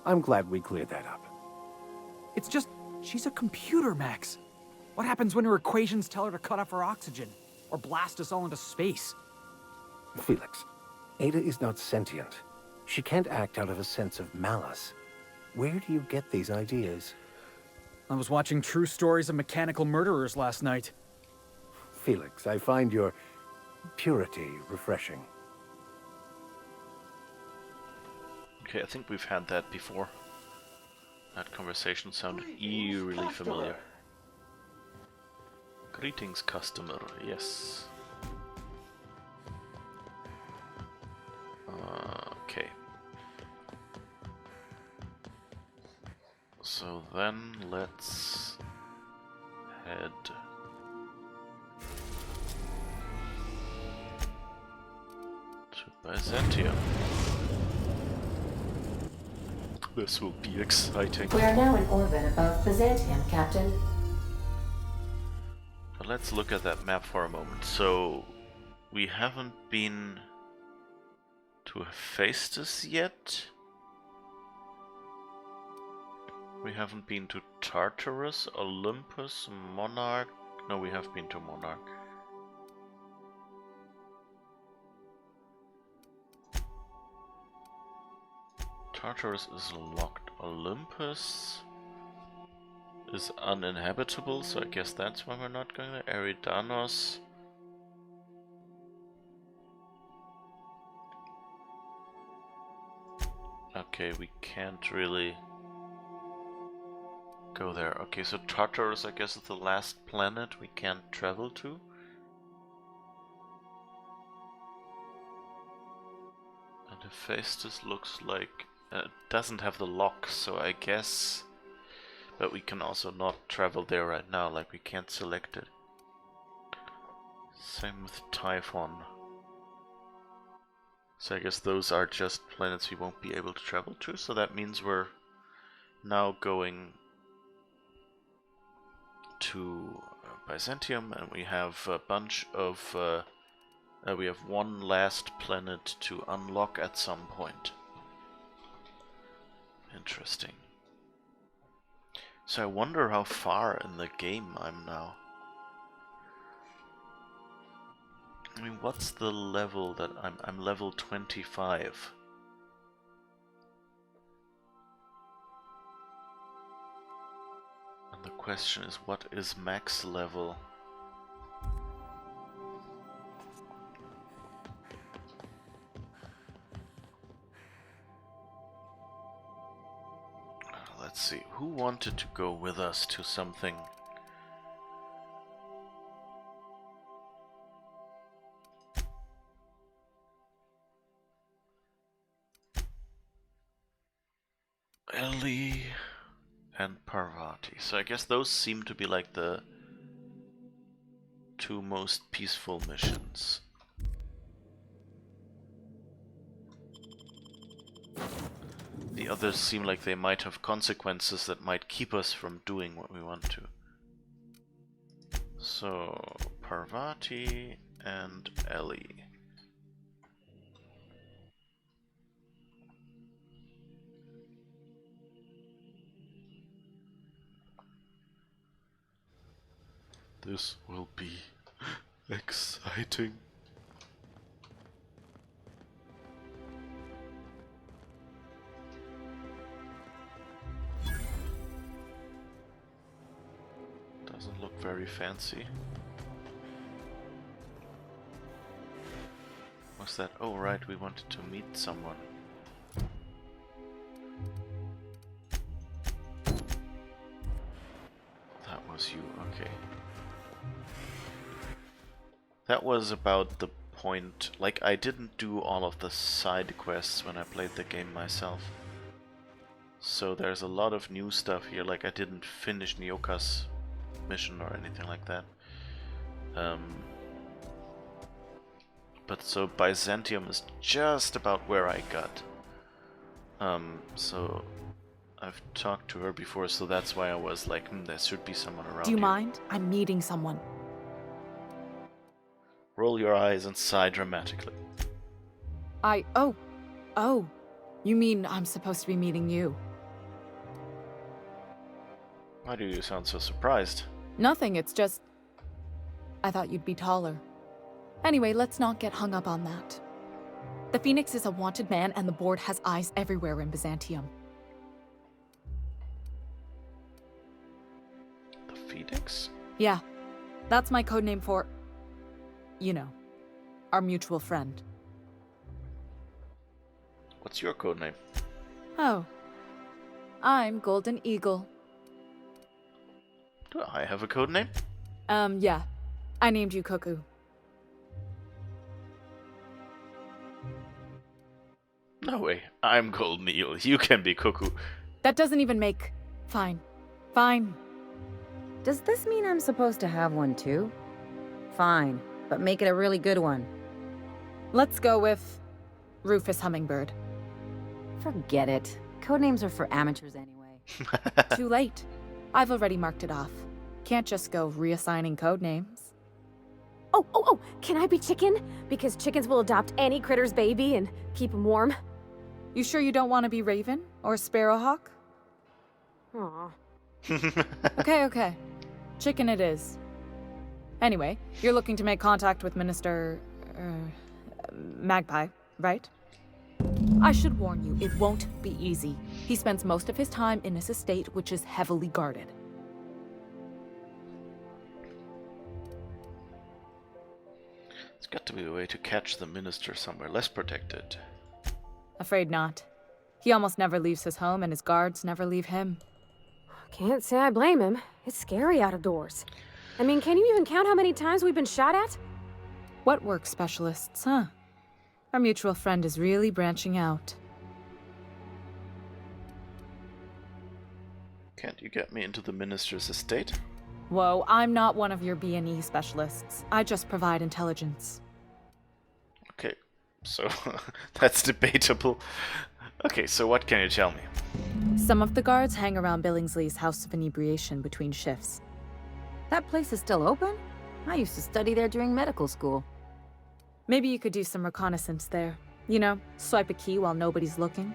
I'm glad we cleared that up. It's just, she's a computer, Max. What happens when her equations tell her to cut off her oxygen? Or blast us all into space? Felix, Ada is not sentient. She can't act out of a sense of malice. Where do you get these ideas? I was watching true stories of mechanical murderers last night. Felix, I find your purity refreshing. Okay, I think we've had that before. That conversation sounded eerily familiar. Greetings, customer. Yes. Okay. So then let's head to Byzantium. This will be exciting. We are now in orbit above Byzantium, Captain. But let's look at that map for a moment. So, we haven't been to Hephaestus yet. We haven't been to Tartarus, Olympus, Monarch. No, we have been to Monarch. Tartarus is locked. Olympus is uninhabitable, so I guess that's why we're not going there. Eridanos Okay, we can't really go there. Okay, so Tartarus, I guess, is the last planet we can't travel to. And Hephaestus looks like it doesn't have the lock, so I guess. But we can also not travel there right now, like we can't select it. Same with Typhon. So I guess those are just planets we won't be able to travel to, so that means we're now going to Byzantium, and we have a bunch of we have one last planet to unlock at some point. Interesting. So I wonder how far in the game I'm now. I mean, what's the level that I'm level 25. And the question is, what is max level? Let's see, who wanted to go with us to something? Ellie and Parvati. So I guess those seem to be like the two most peaceful missions. The others seem like they might have consequences that might keep us from doing what we want to. So, Parvati and Ellie. This will be exciting. Doesn't look very fancy. What's that? Oh right, we wanted to meet someone. That was you, okay. That was about the point, like I didn't do all of the side quests when I played the game myself. So there's a lot of new stuff here, like I didn't finish Nyoka's mission or anything like that. But so Byzantium is just about where I got. So I've talked to her before, so that's why I was like, there should be someone around. Do you here. mind? I'm meeting someone. Roll your eyes and sigh dramatically. Oh. You mean I'm supposed to be meeting you? Why do you sound so surprised? Nothing, it's just... I thought you'd be taller. Anyway, let's not get hung up on that. The Phoenix is a wanted man, and the board has eyes everywhere in Byzantium. The Phoenix? Yeah, that's my codename for... you know, our mutual friend. What's your codename? Oh. I'm Golden Eagle. Do I have a codename? Yeah. I named you Cuckoo. No way. I'm Golden Eel. You can be Cuckoo. That doesn't even make... Fine. Fine. Does this mean I'm supposed to have one too? Fine, but make it a really good one. Let's go with... Rufus Hummingbird. Forget it. Codenames are for amateurs anyway. Too late. I've already marked it off. Can't just go reassigning codenames. Oh, can I be Chicken? Because chickens will adopt any critter's baby and keep him warm. You sure you don't want to be Raven? Or Sparrowhawk? Aw. Okay. Chicken it is. Anyway, you're looking to make contact with Minister... Magpie, right? I should warn you, it won't be easy. He spends most of his time in his estate, which is heavily guarded. There's got to be a way to catch the minister somewhere less protected. Afraid not. He almost never leaves his home, and his guards never leave him. Can't say I blame him. It's scary out of doors. I mean, can you even count how many times we've been shot at? What work specialists, huh? Our mutual friend is really branching out. Can't you get me into the minister's estate? Whoa, I'm not one of your B&E specialists. I just provide intelligence. Okay, so that's debatable. Okay, so what can you tell me? Some of the guards hang around Billingsley's House of Inebriation between shifts. That place is still open? I used to study there during medical school. Maybe you could do some reconnaissance there. You know, swipe a key while nobody's looking.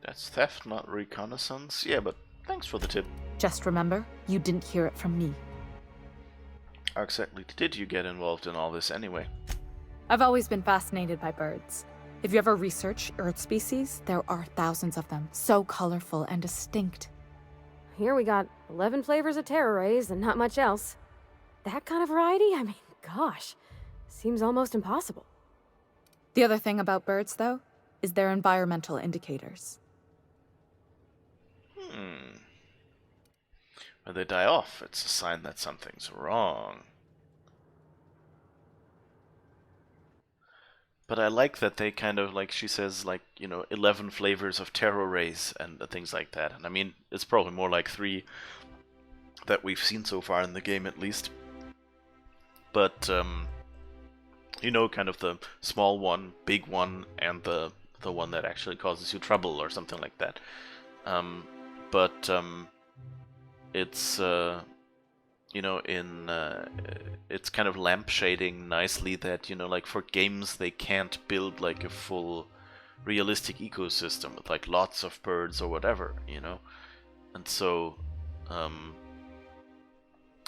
That's theft, not reconnaissance. Yeah, but thanks for the tip. Just remember, you didn't hear it from me. How exactly did you get involved in all this anyway? I've always been fascinated by birds. If you ever research Earth species, there are thousands of them, so colorful and distinct. Here we got 11 flavors of terror rays and not much else. That kind of variety? I mean, gosh, seems almost impossible. The other thing about birds, though, is their environmental indicators. When they die off, it's a sign that something's wrong. But I like that they kind of, like she says, like, you know, 11 flavors of terror rays and things like that. And I mean, it's probably more like 3 that we've seen so far in the game, at least. But, you know, kind of the small one, big one, and the one that actually causes you trouble or something like that. It's, you know, it's kind of lampshading nicely that, you know, like for games they can't build like a full realistic ecosystem with like lots of birds or whatever, you know. And so,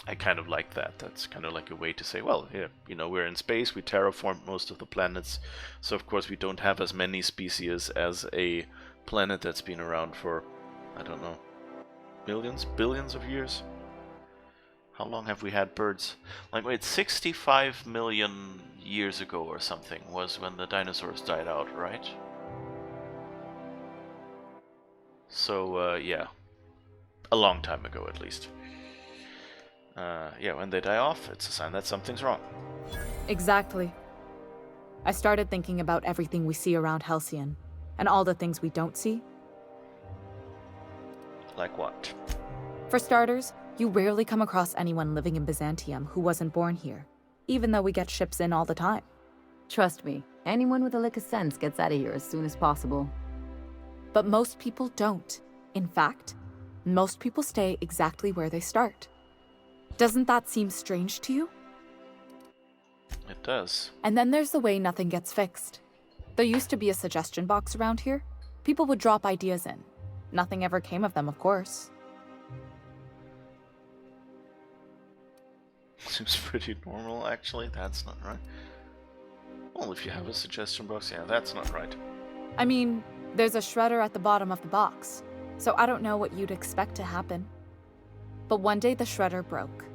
I kind of like that. That's kind of like a way to say, well, here, you know, we're in space, we terraformed most of the planets, so of course we don't have as many species as a planet that's been around for, I don't know, billions of years? How long have we had birds? Like, wait, 65 million years ago or something was when the dinosaurs died out, right? So, yeah. A long time ago, at least. Yeah, when they die off, it's a sign that something's wrong. Exactly. I started thinking about everything we see around Halcyon, and all the things we don't see. Like what? For starters, you rarely come across anyone living in Byzantium who wasn't born here, even though we get ships in all the time. Trust me, anyone with a lick of sense gets out of here as soon as possible. But most people don't. In fact, most people stay exactly where they start. Doesn't that seem strange to you? It does. And then there's the way nothing gets fixed. There used to be a suggestion box around here. People would drop ideas in. Nothing ever came of them, of course. Seems pretty normal, actually. That's not right. Well, if you have a suggestion box, yeah, that's not right. I mean, there's a shredder at the bottom of the box, so I don't know what you'd expect to happen. But one day the shredder broke.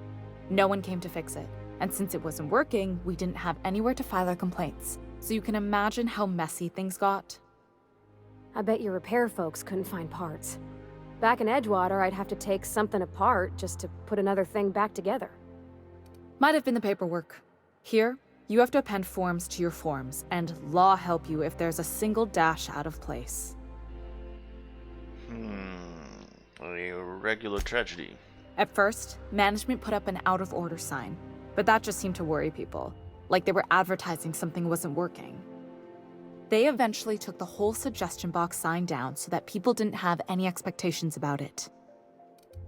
No one came to fix it, and since it wasn't working, we didn't have anywhere to file our complaints. So you can imagine how messy things got. I bet your repair folks couldn't find parts. Back in Edgewater, I'd have to take something apart just to put another thing back together. Might have been the paperwork. Here, you have to append forms to your forms, and law help you if there's a single dash out of place. A regular tragedy. At first, management put up an out-of-order sign, but that just seemed to worry people, like they were advertising something wasn't working. They eventually took the whole suggestion box sign down so that people didn't have any expectations about it.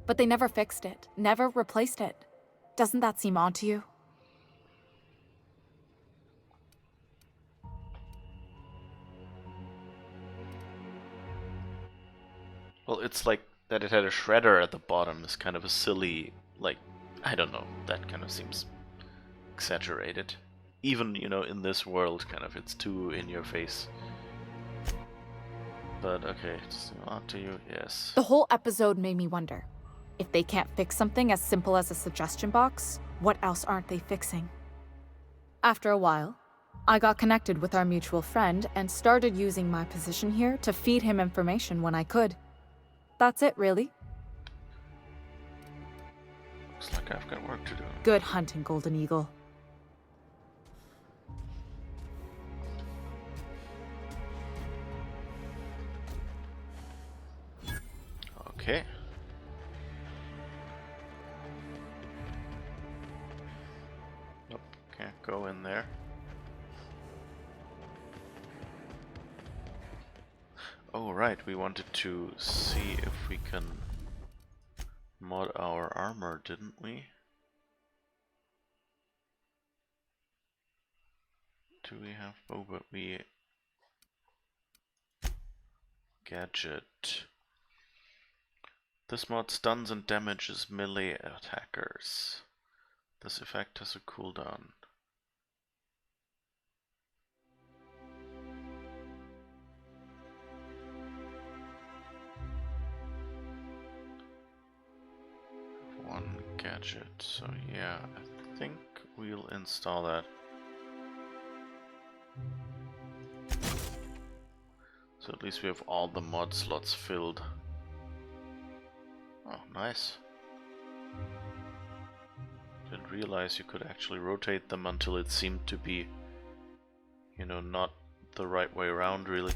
But they never fixed it, never replaced it. Doesn't that seem odd to you? Well, it's like that it had a shredder at the bottom is kind of a silly, like, I don't know, that kind of seems exaggerated. Even, you know, in this world, kind of, it's too in your face. But, okay, it's on to you, yes. The whole episode made me wonder, if they can't fix something as simple as a suggestion box, what else aren't they fixing? After a while, I got connected with our mutual friend and started using my position here to feed him information when I could. That's it, really. Looks like I've got work to do. Good hunting, Golden Eagle. Okay. Nope, can't go in there. Oh right, we wanted to see if we can mod our armor, didn't we? Do we have... oh, but we... gadget. This mod stuns and damages melee attackers. This effect has a cooldown. One gadget, so yeah, I think we'll install that. So at least we have all the mod slots filled. Oh, nice. Didn't realize you could actually rotate them until it seemed to be, you know, not the right way around, really.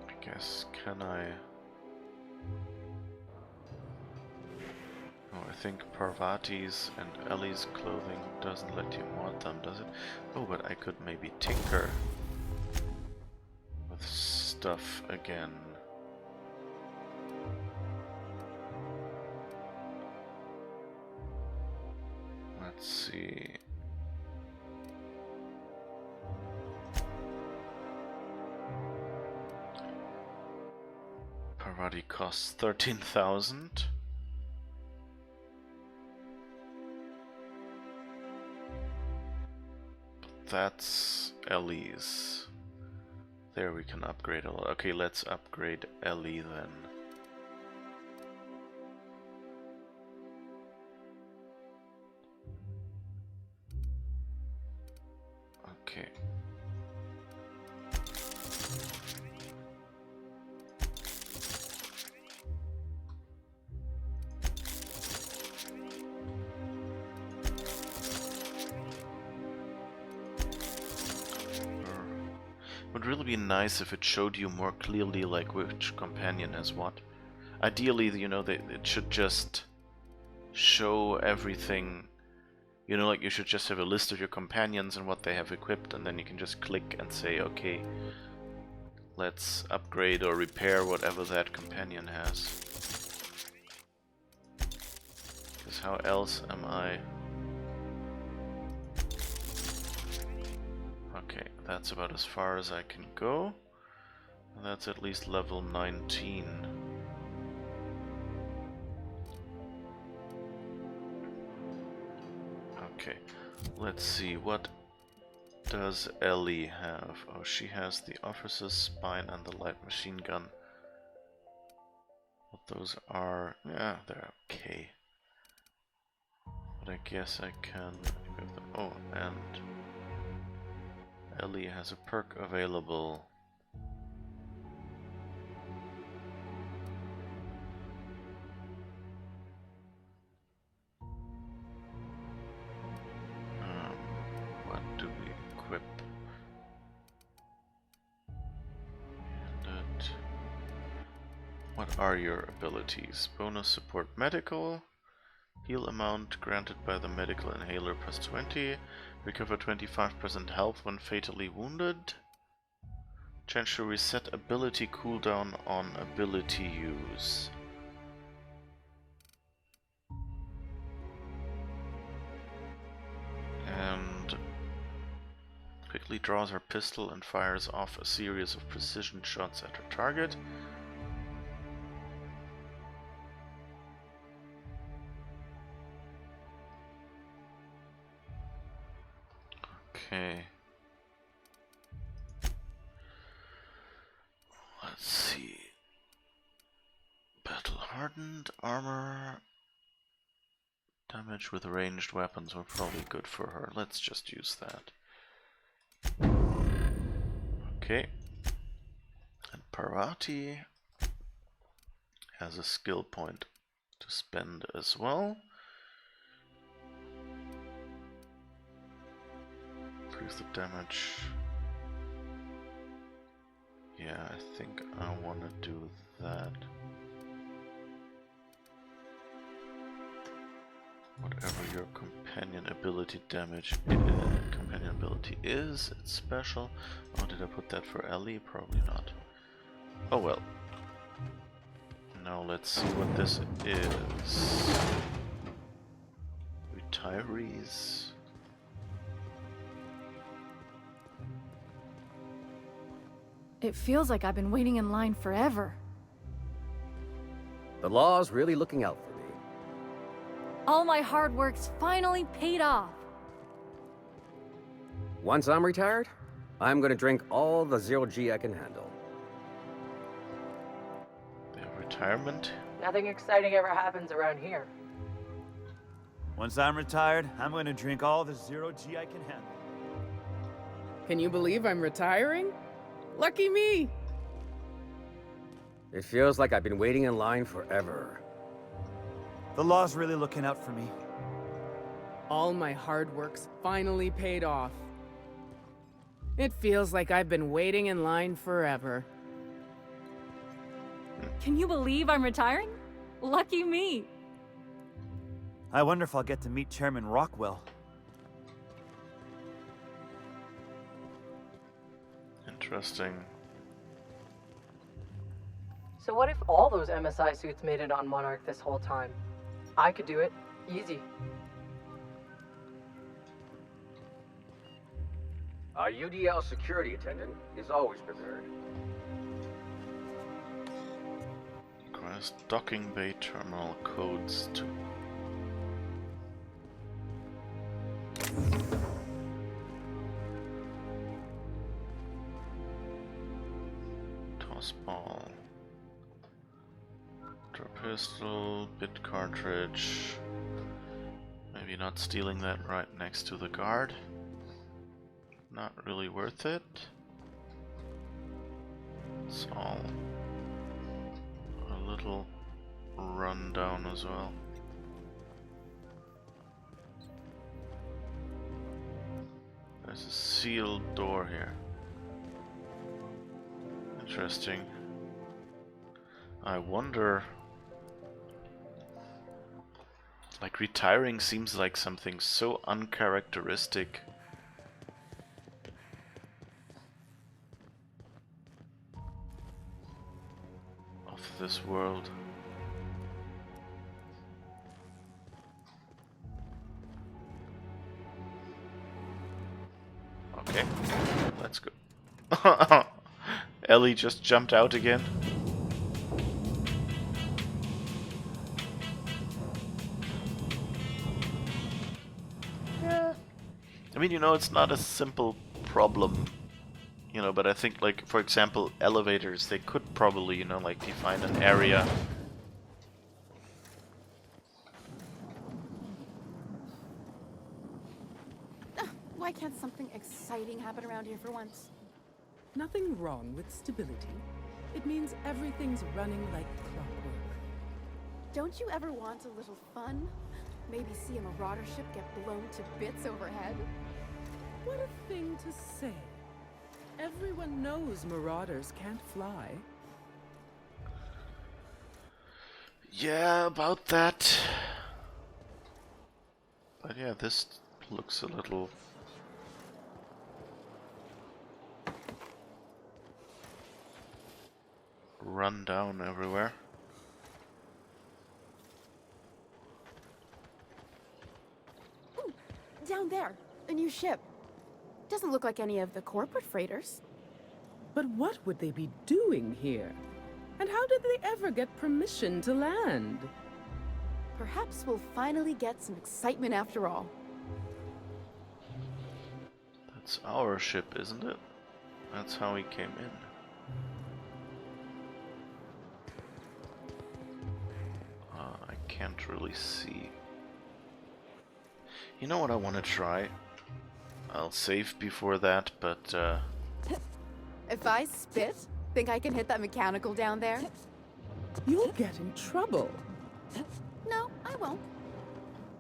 I guess, can I... oh, I think Parvati's and Ellie's clothing doesn't let you mod them, does it? Oh, but I could maybe tinker with stuff again. Let's see. Parvati costs 13,000. That's Ellie's. There we can upgrade a lot. Okay, let's upgrade Ellie then. Okay. Would really be nice if it showed you more clearly like which companion has what. Ideally, you know, it should just show everything. You know, like you should just have a list of your companions and what they have equipped, and then you can just click and say, okay, let's upgrade or repair whatever that companion has. Because how else am I... okay, that's about as far as I can go. And that's at least level 19. Okay, let's see, what does Ellie have? Oh, she has the officer's spine and the light machine gun. What those are, yeah, they're okay. But I guess I can equip them. Oh, and Ellie has a perk available. What do we equip? And what are your abilities? Bonus support medical. Heal amount granted by the medical inhaler plus 20. Recover 25% health when fatally wounded. Change to reset ability cooldown on ability use. And quickly draws her pistol and fires off a series of precision shots at her target. Okay. Hardened armor. Damage with ranged weapons were probably good for her. Let's just use that. Okay. And Parvati has a skill point to spend as well. Increase the damage. Yeah, I think I want to do that. Whatever your companion ability damage companion ability is, it's special. Oh, did I put that for Ellie? Probably not. Oh well. Now let's see what this is. Retirees. It feels like I've been waiting in line forever. The law's really looking out for me. All my hard work's finally paid off. Once I'm retired, I'm gonna drink all the zero-G I can handle. The retirement? Nothing exciting ever happens around here. Once I'm retired, I'm going to drink all the zero-G I can handle. Can you believe I'm retiring? Lucky me! It feels like I've been waiting in line forever. The law's really looking out for me. All my hard work's finally paid off. It feels like I've been waiting in line forever. Can you believe I'm retiring? Lucky me. I wonder if I'll get to meet Chairman Rockwell. Interesting. So what if all those MSI suits made it on Monarch this whole time? I could do it. Easy. Our UDL security attendant is always prepared. Requires docking bay terminal codes to... Toss ball. Draw pistol, bit cartridge. Maybe not stealing that right next to the guard. Not really worth it. It's all a little run down as well. There's a sealed door here. Interesting. I wonder... Like, retiring seems like something so uncharacteristic. Of this world. Okay, let's go. Ellie just jumped out again. Yeah. I mean, you know, it's not a simple problem, you know, but I think, like, for example, elevators, they could probably, you know, like, define an area. Why can't something exciting happen around here for once? Nothing wrong with stability. It means everything's running like clockwork. Don't you ever want a little fun? Maybe see a marauder ship get blown to bits overhead? What a thing to say. Everyone knows marauders can't fly. Yeah, about that. But yeah, this looks a little... run down everywhere. Ooh, down there, a new ship. Doesn't look like any of the corporate freighters. But what would they be doing here? And how did they ever get permission to land? Perhaps we'll finally get some excitement after all. That's our ship, isn't it? That's how we came in. can't really see. You know what I want to try? I'll save before that, but If I spit, think I can hit that mechanical down there? You'll get in trouble. No, I won't.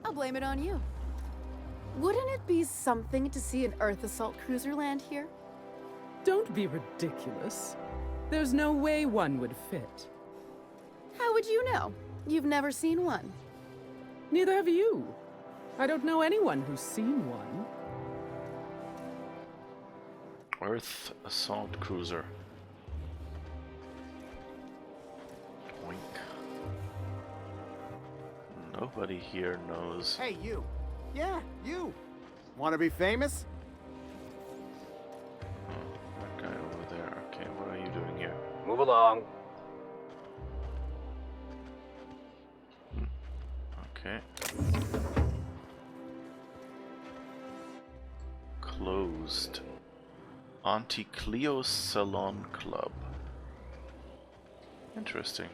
I'll blame it on you. Wouldn't it be something to see an Earth assault cruiser land here? Don't be ridiculous. There's no way one would fit. How would you know? You've never seen one. Neither have you. I don't know anyone who's seen one. Earth assault cruiser. Wink. Nobody here knows. Hey, you. Yeah, you. Want to be famous? Oh, that guy over there. Okay, what are you doing here? Move along. Okay. Closed. Auntie Cleo's Salon Club. Interesting.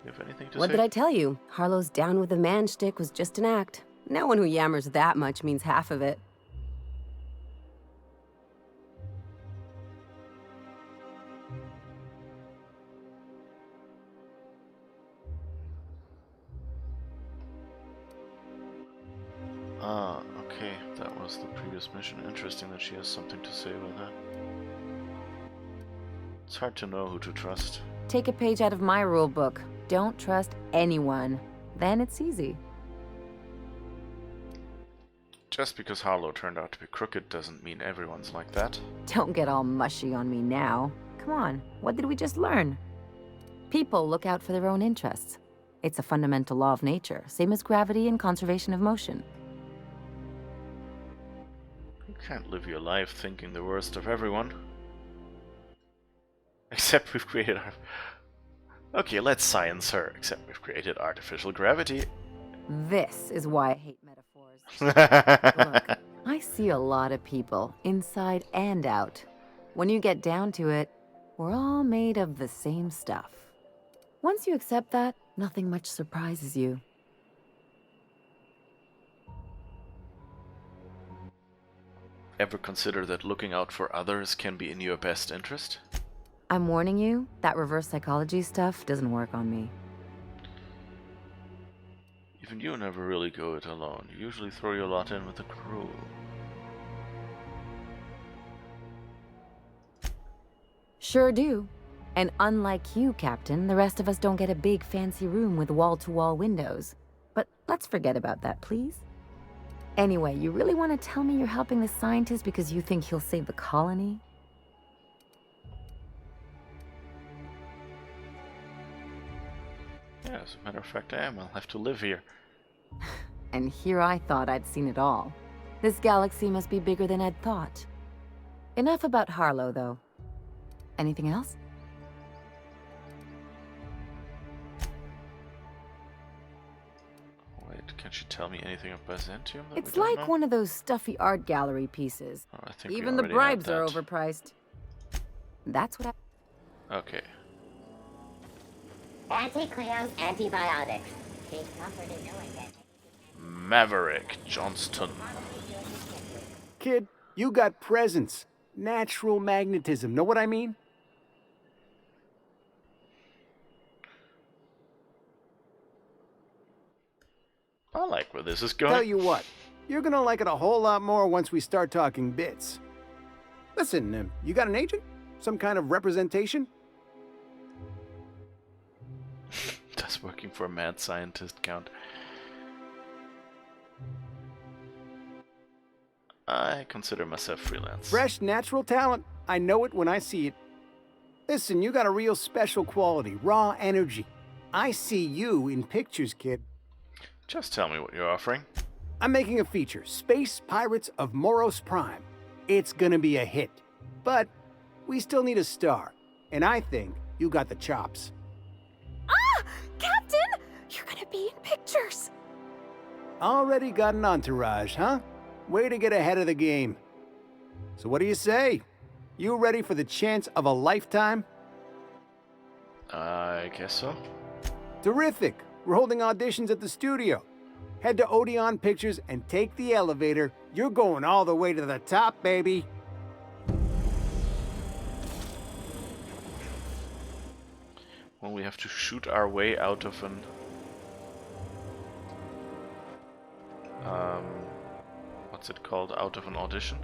You have anything to What say? did I tell you? Harlow's down with the man shtick was just an act. No one who yammers that much means half of it. Ah, okay. That was the previous mission. Interesting that she has something to say about that. It's hard to know who to trust. Take a page out of my rule book. Don't trust anyone. Then it's easy. Just because Harlow turned out to be crooked doesn't mean everyone's like that. Don't get all mushy on me now. Come on, what did we just learn? People look out for their own interests. It's a fundamental law of nature, same as gravity and conservation of motion. You can't live your life thinking the worst of everyone. Except we've created our... Okay, let's science her. Except we've created artificial gravity. This is why I hate metaphors. Look, I see a lot of people, inside and out. When you get down to it, we're all made of the same stuff. Once you accept that, nothing much surprises you. Ever consider that looking out for others can be in your best interest? I'm warning you, that reverse psychology stuff doesn't work on me. Even you never really go it alone. You usually throw your lot in with the crew. Sure do. And unlike you, Captain, the rest of us don't get a big fancy room with wall-to-wall windows. But let's forget about that, please. Anyway, you really want to tell me you're helping the scientist because you think he'll save the colony? Yeah, as a matter of fact, I am. I'll have to live here. And here I thought I'd seen it all. This galaxy must be bigger than I'd thought. Enough about Harlow, though. Anything else? Wait, can she tell me anything of Byzantium that It's we don't like know? one of those stuffy art gallery pieces. Oh, I think we Even the already had bribes are that. overpriced. That's what I... Okay. Anti-Cleo's antibiotics. She's comforted knowing that. Maverick Johnston. Kid, you got presence. Natural magnetism. Know what I mean? I like where this is going. Tell you what, you're gonna like it a whole lot more once we start talking bits. Listen, you got an agent? Some kind of representation? Does working for a mad scientist count? I consider myself freelance. Fresh, natural talent. I know it when I see it. Listen, you got a real special quality, raw energy. I see you in pictures, kid. Just tell me what you're offering. I'm making a feature, Space Pirates of Moros Prime. It's gonna be a hit. But we still need a star. And I think you got the chops. Ah! Captain! You're gonna be in pictures! Already got an entourage, huh? Way to get ahead of the game. So what do you say? You ready for the chance of a lifetime? I guess so. Terrific. We're holding auditions at the studio. Head to Odeon Pictures and take the elevator. You're going all the way to the top, baby. Well, we have to shoot our way out of an... what's it called? Out of an audition?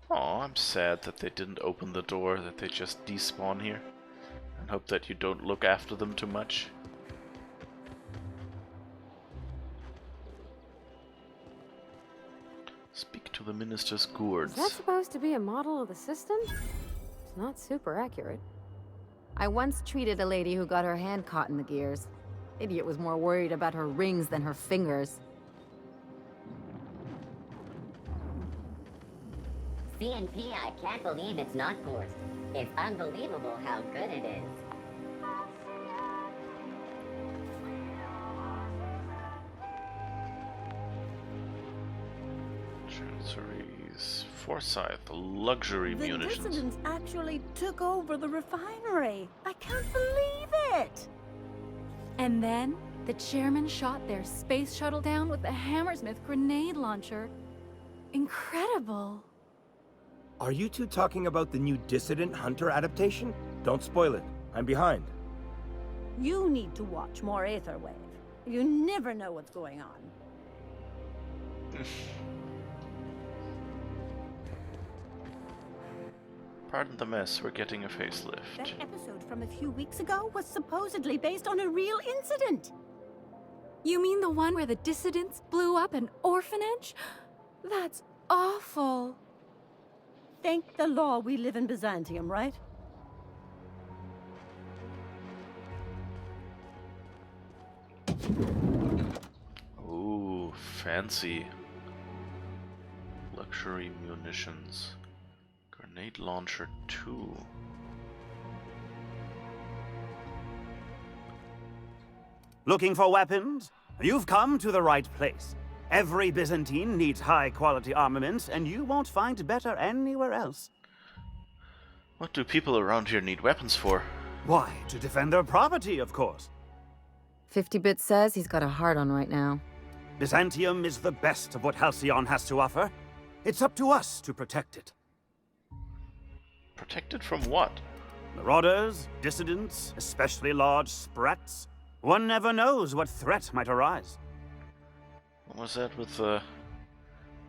Oh, I'm sad that they didn't open the door, that they just despawn here. And hope that you don't look after them too much. Speak to the minister's gourds. Is that supposed to be a model of the system? It's not super accurate. I once treated a lady who got her hand caught in the gears. Idiot was more worried about her rings than her fingers. CNP, I can't believe it's not forced. It's unbelievable how good it is. Chanceries, Forsyth, luxury The munitions. dissidents actually took over the refinery. I can't believe it! And then, the chairman shot their space shuttle down with the Hammersmith grenade launcher. Incredible. Are you two talking about the new Dissident Hunter adaptation? Don't spoil it. I'm behind. You need to watch more Aetherwave. You never know what's going on. Pardon the mess, we're getting a facelift. That episode from a few weeks ago was supposedly based on a real incident. You mean the one where the dissidents blew up an orphanage? That's awful. Thank the law we live in Byzantium, right? Ooh, fancy. Luxury munitions. Grenade launcher 2. Looking for weapons? You've come to the right place. Every Byzantine needs high-quality armaments, and you won't find better anywhere else. What do people around here need weapons for? Why, to defend their property, of course. 50-Bit says he's got a hard on right now. Byzantium is the best of what Halcyon has to offer. It's up to us to protect it. Protected from what? Marauders, dissidents, especially large sprats. One never knows what threat might arise. What was that with the...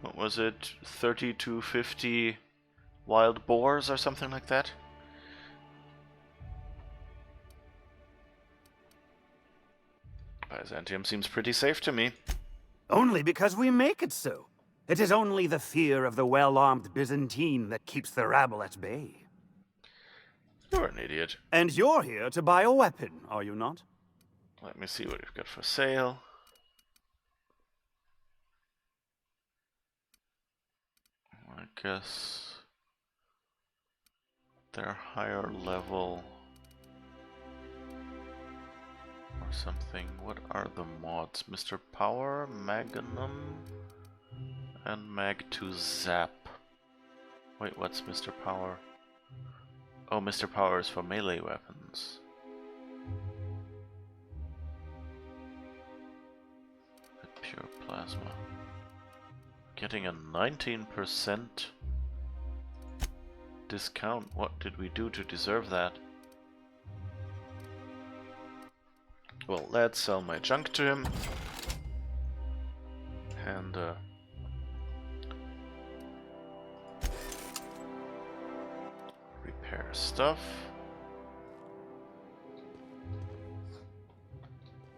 what was it? 30 to 50 wild boars or something like that? Byzantium seems pretty safe to me. Only because we make it so. It is only the fear of the well-armed Byzantine that keeps the rabble at bay. You're an idiot. And you're here to buy a weapon, are you not? Let me see what we've got for sale. I guess they're higher level or something. What are the mods? Mr. Power, Magnum, and Mag 2 Zap. Wait, what's Mr. Power? Oh, Mr. Power is for melee weapons. Pure plasma. Getting a 19% discount. What did we do to deserve that? Well, let's sell my junk to him. And repair stuff.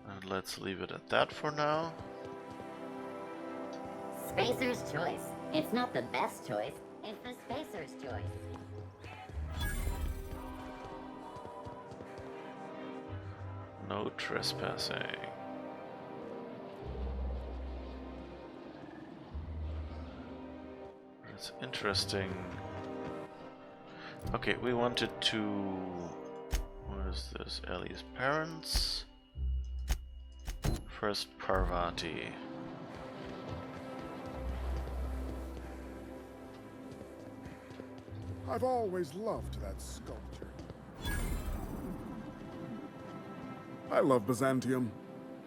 And let's leave it at that for now. Spacer's choice. It's not the best choice, it's the Spacer's choice. No trespassing. That's interesting. Okay, we wanted to... What is this? Ellie's parents. First Parvati. I've always loved that sculpture. I love Byzantium.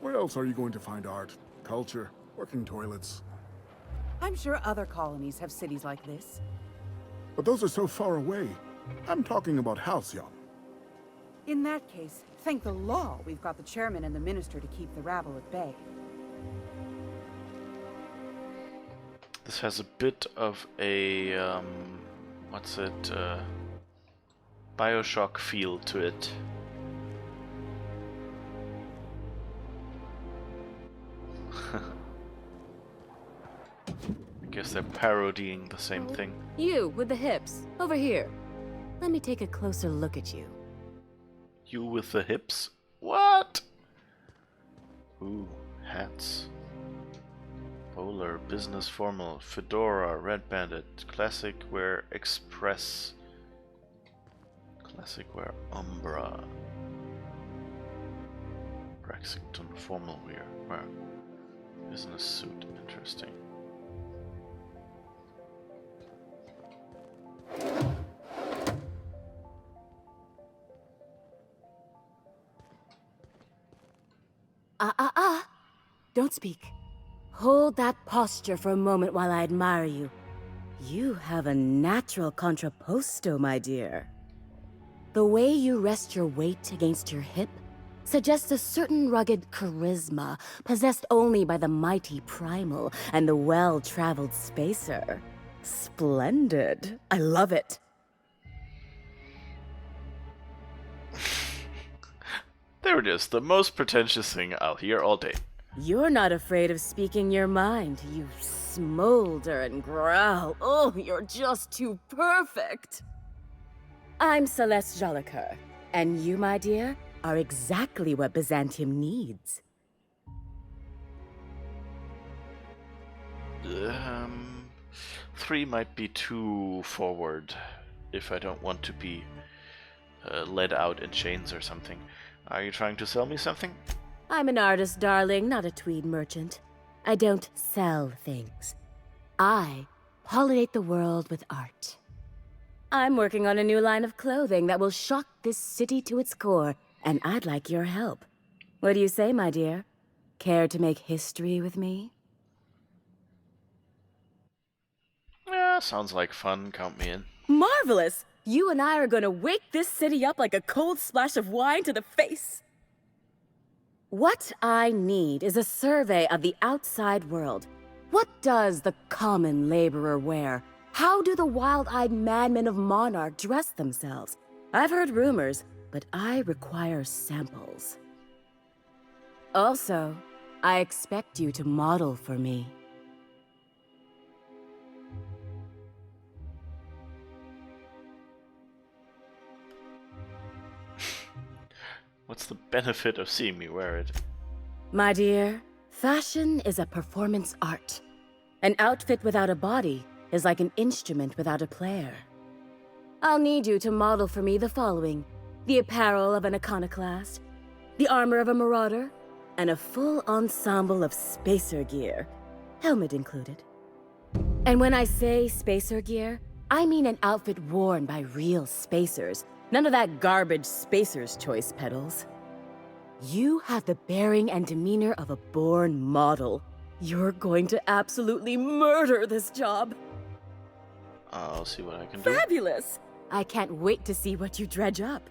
Where else are you going to find art, culture, working toilets? I'm sure other colonies have cities like this. But those are so far away. I'm talking about Halcyon. In that case, thank the law we've got the chairman and the minister to keep the rabble at bay. This has a bit of a BioShock feel to it. I guess they're parodying the same thing. You, with the hips. Over here. Let me take a closer look at you. You with the hips? What? Ooh, hats. Polar, business formal, fedora, red bandit, classic wear express, classic wear umbra, Braxington formal wear, business suit, interesting. Don't speak. Hold that posture for a moment while I admire you. You have a natural contrapposto, my dear. The way you rest your weight against your hip suggests a certain rugged charisma possessed only by the mighty primal and the well-traveled spacer. Splendid. I love it. There it is, the most pretentious thing I'll hear all day. You're not afraid of speaking your mind. You smolder and growl. Oh, you're just too perfect. I'm Celeste Jolicoeur, and you, my dear, are exactly what Byzantium needs. 3 might be too forward if I don't want to be led out in chains or something. Are you trying to sell me something? I'm an artist, darling, not a tweed merchant. I don't sell things. I pollinate the world with art. I'm working on a new line of clothing that will shock this city to its core, and I'd like your help. What do you say, my dear? Care to make history with me? Yeah, sounds like fun. Count me in. Marvelous! You and I are gonna wake this city up like a cold splash of wine to the face. What I need is a survey of the outside world. What does the common laborer wear? How do the wild-eyed madmen of Monarch dress themselves? I've heard rumors, but I require samples. Also, I expect you to model for me. What's the benefit of seeing me wear it? My dear, fashion is a performance art. An outfit without a body is like an instrument without a player. I'll need you to model for me the following: the apparel of an iconoclast, the armor of a marauder, and a full ensemble of spacer gear, helmet included. And when I say spacer gear, I mean an outfit worn by real spacers. None of that garbage spacer's choice pedals. You have the bearing and demeanor of a born model. You're going to absolutely murder this job. I'll see what I can do. Fabulous! I can't wait to see what you dredge up.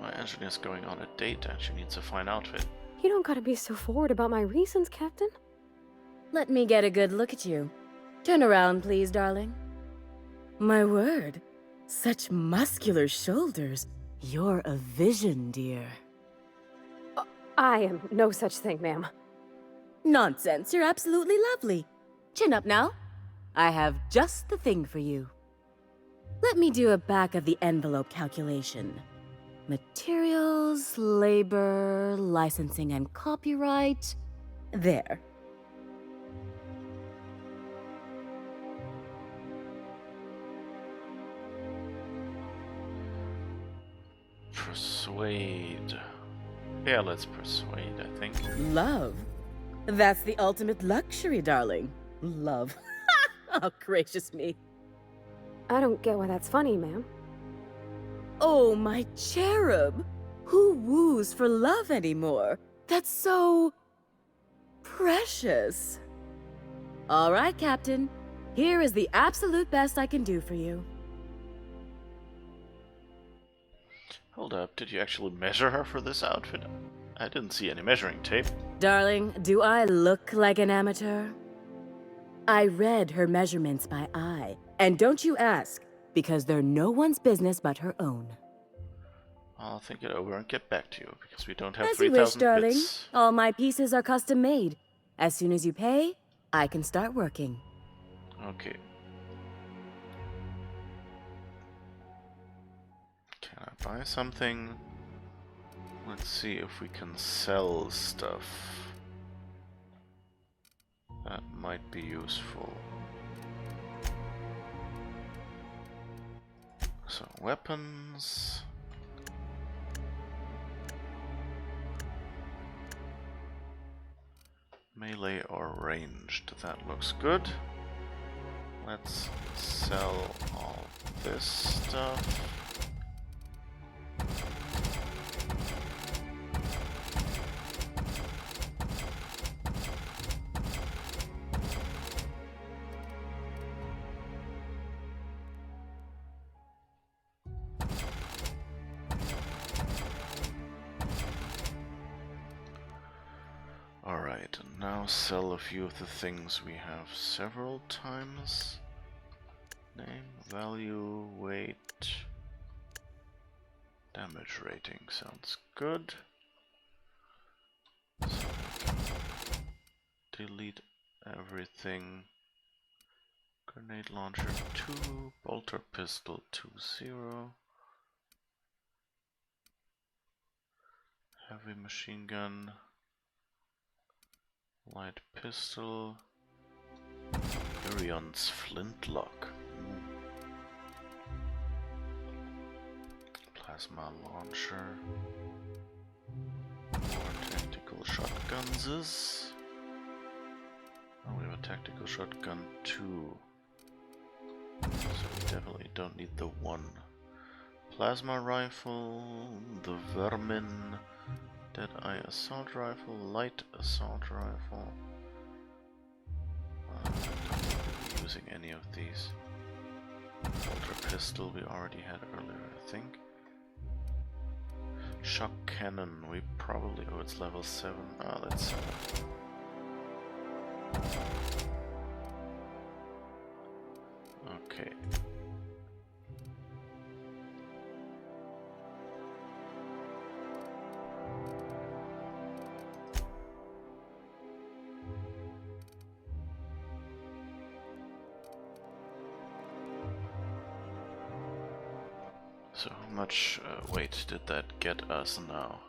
My engineer's going on a date and she needs a fine outfit. You don't gotta be so forward about my reasons, Captain. Let me get a good look at you. Turn around, please, darling. My word, such muscular shoulders. You're a vision, dear. I am no such thing, ma'am. Nonsense, you're absolutely lovely. Chin up now. I have just the thing for you. Let me do a back-of-the-envelope calculation. Materials, labor, licensing and copyright. There. Persuade. Yeah, let's persuade, I think. Love. That's the ultimate luxury, darling. Love. Oh, gracious me. I don't get why that's funny, ma'am. Oh, my cherub! Who woos for love anymore? That's so... precious. All right, Captain. Here is the absolute best I can do for you. Hold up, did you actually measure her for this outfit? I didn't see any measuring tape. Darling, do I look like an amateur? I read her measurements by eye. And don't you ask, because they're no one's business but her own. I'll think it over and get back to you, because we don't have As you wish, 3,000 darling. bits. All my pieces are custom made. As soon as you pay, I can start working. Okay. Can I buy something? Let's see if we can sell stuff. That might be useful. So, weapons. Melee or ranged, that looks good. Let's sell all this stuff. Alright, and now sell a few of the things we have several times. Name, value, weight, damage rating sounds good. So delete everything. Grenade launcher 2, bolter pistol 2-0. Heavy machine gun. Light pistol. Urion's flintlock. Plasma launcher. More tactical shotguns. Oh, we have a tactical shotgun 2. So we definitely don't need the 1. Plasma rifle. The vermin. Deadeye assault rifle, light assault rifle. I don't think we'll be using any of these. Bolter pistol we already had earlier, I think. Shock cannon, we probably... oh, it's level 7. Ah, let's sell it. Okay. So how much weight did that get us now?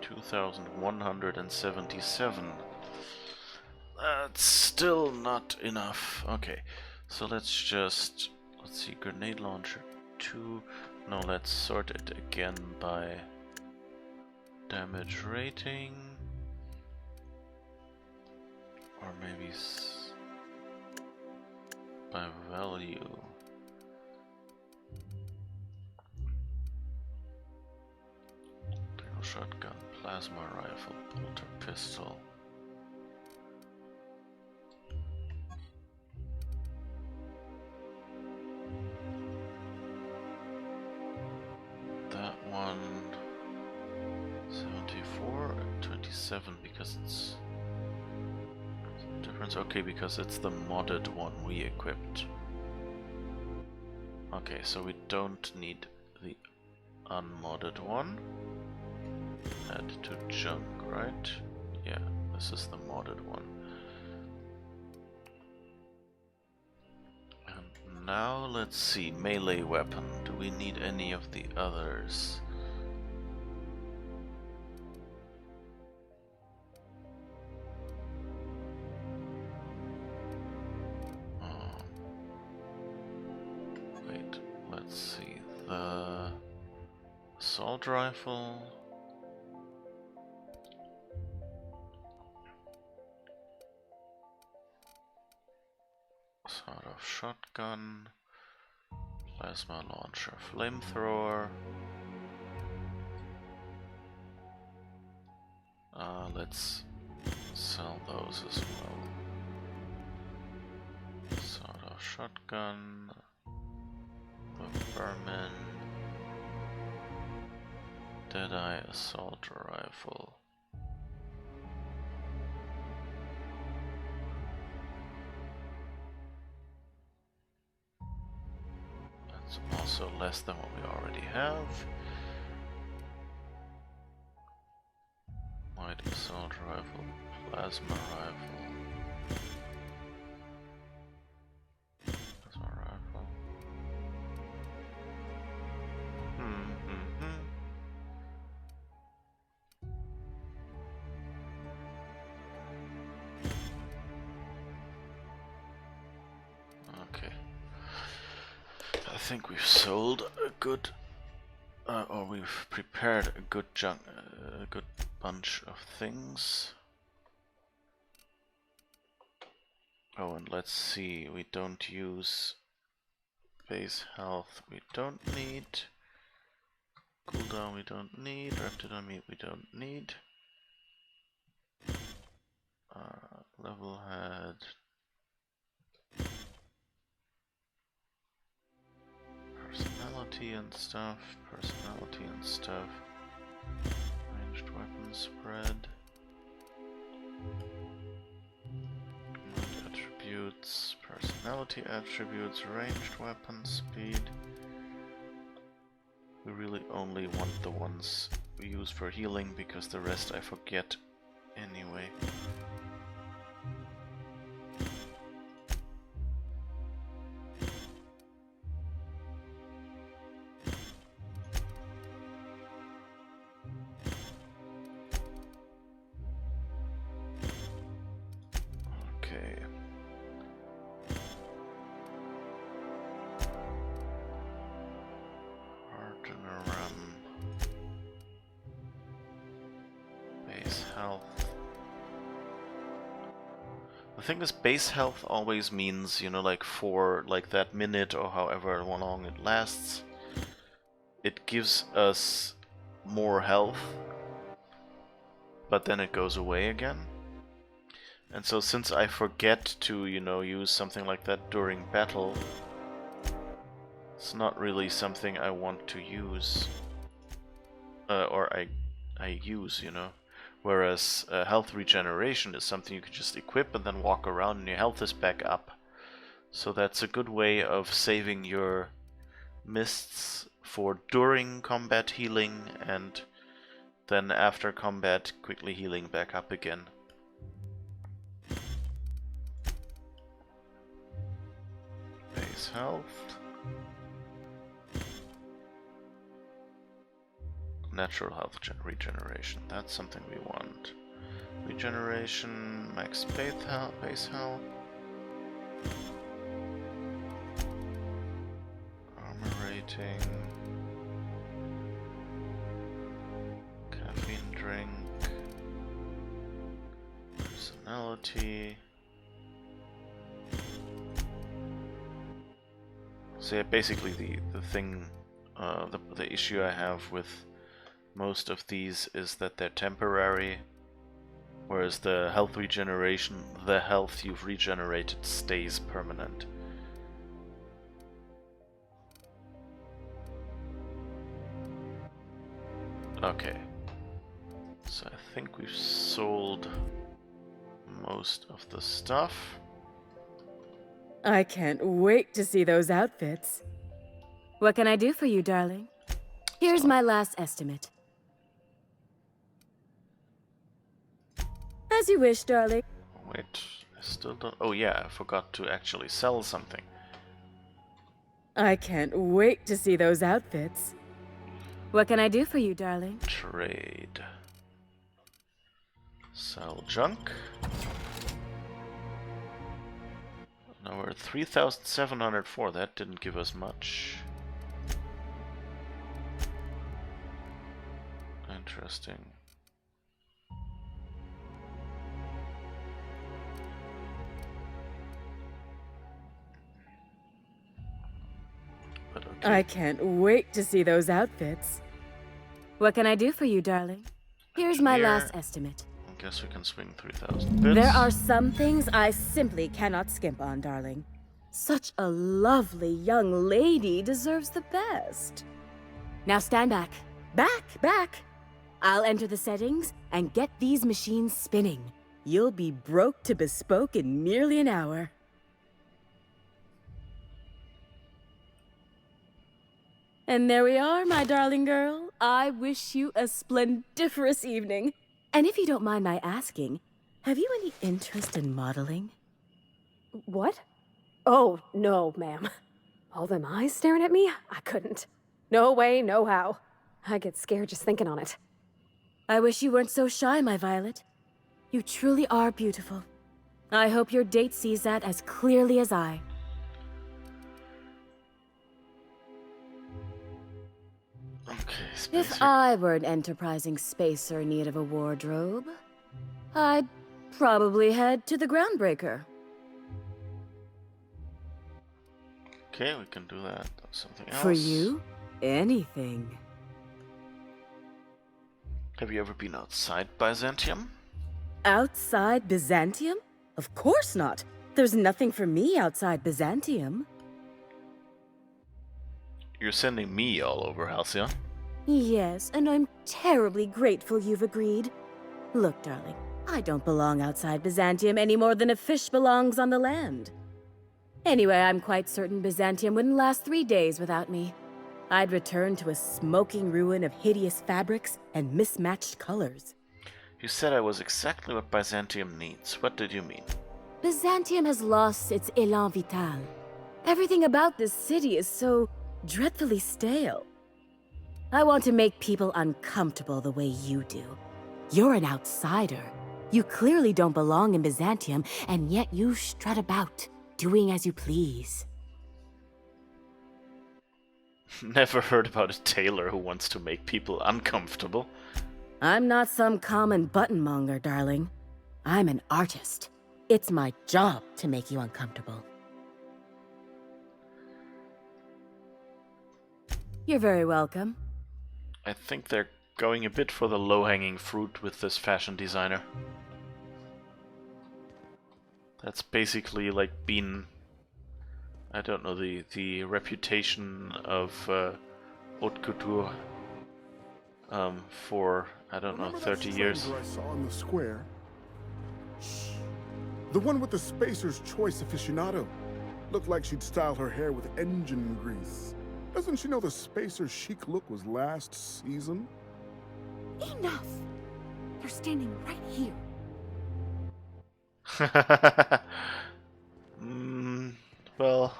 2,177. That's still not enough. Okay, so let's see, grenade launcher 2. No, let's sort it again by damage rating. Or maybe by value. Tactical shotgun, plasma rifle, bolter pistol. That one 74, 27 because it's difference. Okay, because it's the modded one we equipped. Okay, so we don't need the unmodded one. Add to junk, right? Yeah, this is the modded one. And now let's see, melee weapon. Do we need any of the others? Assault rifle. Sawed-off shotgun, plasma launcher, flamethrower. Let's sell those as well. Sawed-off shotgun, the vermin, Deadeye assault rifle. That's also less than what we already have. Light assault rifle, plasma rifle. Plasma rifle. Okay. I think we've sold a good, or we've prepared a good bunch of things. Oh, and let's see, we don't use base health, we don't need. Cooldown we don't need, Reptidon meat we don't need. Level head. Personality and stuff, Ranged weapon spread. Command attributes, personality attributes, ranged weapon speed. We really only want the ones we use for healing because the rest I forget anyway. The thing is, base health always means, you know, like for like that minute or however long it lasts, it gives us more health, but then it goes away again. And so since I forget to, you know, use something like that during battle, it's not really something I want to use, or I use, you know. Whereas health regeneration is something you can just equip and then walk around and your health is back up. So that's a good way of saving your mists for during combat healing and then after combat quickly healing back up again. Base health. Natural health regeneration, that's something we want. Regeneration, max base health. Armor rating. Caffeine drink. Personality. So yeah, basically the thing, the issue I have with most of these is that they're temporary, whereas the health regeneration, the health you've regenerated stays permanent. Okay, so I think we've sold most of the stuff. I can't wait to see those outfits. What can I do for you, darling? Here's my last estimate. As you wish, darling. Wait, I still don't... Oh yeah, I forgot to actually sell something. I can't wait to see those outfits. What can I do for you, darling? Trade. Sell junk. Now we're at 3,704. That didn't give us much. Interesting. I can't wait to see those outfits. What can I do for you, darling? Here's my last estimate. I guess we can swing 3,000 bits. There are some things I simply cannot skimp on, darling. Such a lovely young lady deserves the best. Now stand back. Back! I'll enter the settings and get these machines spinning. You'll be broke to bespoke in merely an hour. And there we are, my darling girl. I wish you a splendiferous evening. And if you don't mind my asking, have you any interest in modeling? What? Oh, no, ma'am. All them eyes staring at me? I couldn't. No way, no how. I get scared just thinking on it. I wish you weren't so shy, my Violet. You truly are beautiful. I hope your date sees that as clearly as I. Okay, If I were an enterprising spacer in need of a wardrobe, I'd probably head to the Groundbreaker. Okay, we can do that. Something else. For you, anything. Have you ever been outside Byzantium? Outside Byzantium? Of course not. There's nothing for me outside Byzantium. You're sending me all over, Halcyon. Yes, and I'm terribly grateful you've agreed. Look, darling, I don't belong outside Byzantium any more than a fish belongs on the land. Anyway, I'm quite certain Byzantium wouldn't last 3 days without me. I'd return to a smoking ruin of hideous fabrics and mismatched colors. You said I was exactly what Byzantium needs. What did you mean? Byzantium has lost its élan vital. Everything about this city is so dreadfully stale. I want to make people uncomfortable the way you do. You're an outsider. You clearly don't belong in Byzantium, and yet you strut about, doing as you please. Never heard about a tailor who wants to make people uncomfortable. I'm not some common buttonmonger, darling. I'm an artist. It's my job to make you uncomfortable. You're very welcome. I think they're going a bit for the low-hanging fruit with this fashion designer. That's basically like been, I don't know, the reputation of haute couture for, I don't know, 30 years. I saw in the square. Shh. The one with the Spacer's Choice aficionado. Looked like she'd style her hair with engine grease. Doesn't she know the Spacer's chic look was last season? Enough! They're standing right here. Well,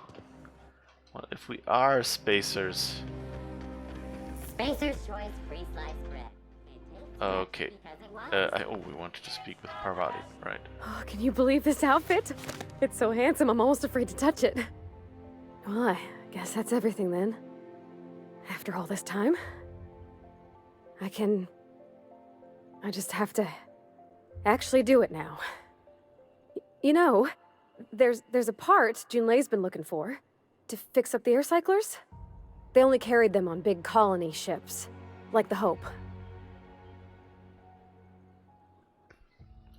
what if we are spacers? Spacer's Choice free sliced bread. Okay. We wanted to speak with Parvati, right? Oh, can you believe this outfit? It's so handsome, I'm almost afraid to touch it. Well, I guess that's everything then. After all this time, I just have to actually do it now. You know, there's a part Junlei's been looking for to fix up the air cyclers. They only carried them on big colony ships, like the Hope.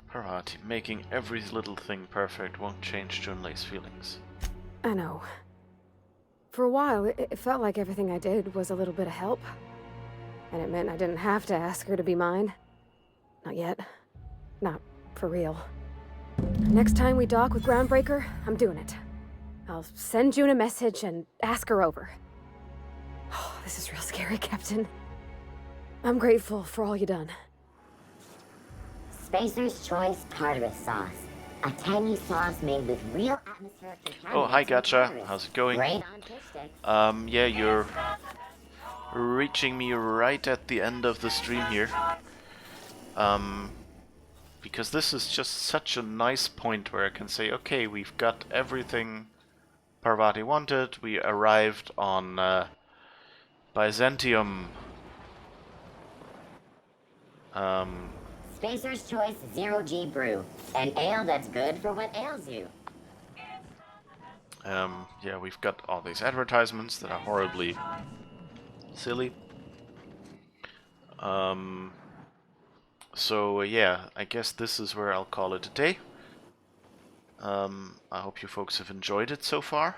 Parvati, making every little thing perfect won't change Junlei's feelings. I know. For a while, it felt like everything I did was a little bit of help. And it meant I didn't have to ask her to be mine. Not yet. Not for real. Next time we dock with Groundbreaker, I'm doing it. I'll send June a message and ask her over. Oh, this is real scary, Captain. I'm grateful for all you done. Spacer's Choice Tartarus sauce. A tangy sauce made with real atmospheric. Oh, hi Gacha. How's it going? Great on fish sticks. Yeah, you're reaching me right at the end of the stream here. Because this is just such a nice point where I can say, okay, we've got everything Parvati wanted. We arrived on Byzantium. Spacer's Choice Zero G Brew. An ale that's good for what ails you. Yeah, we've got all these advertisements that are horribly silly. So yeah, I guess this is where I'll call it a day. I hope you folks have enjoyed it so far.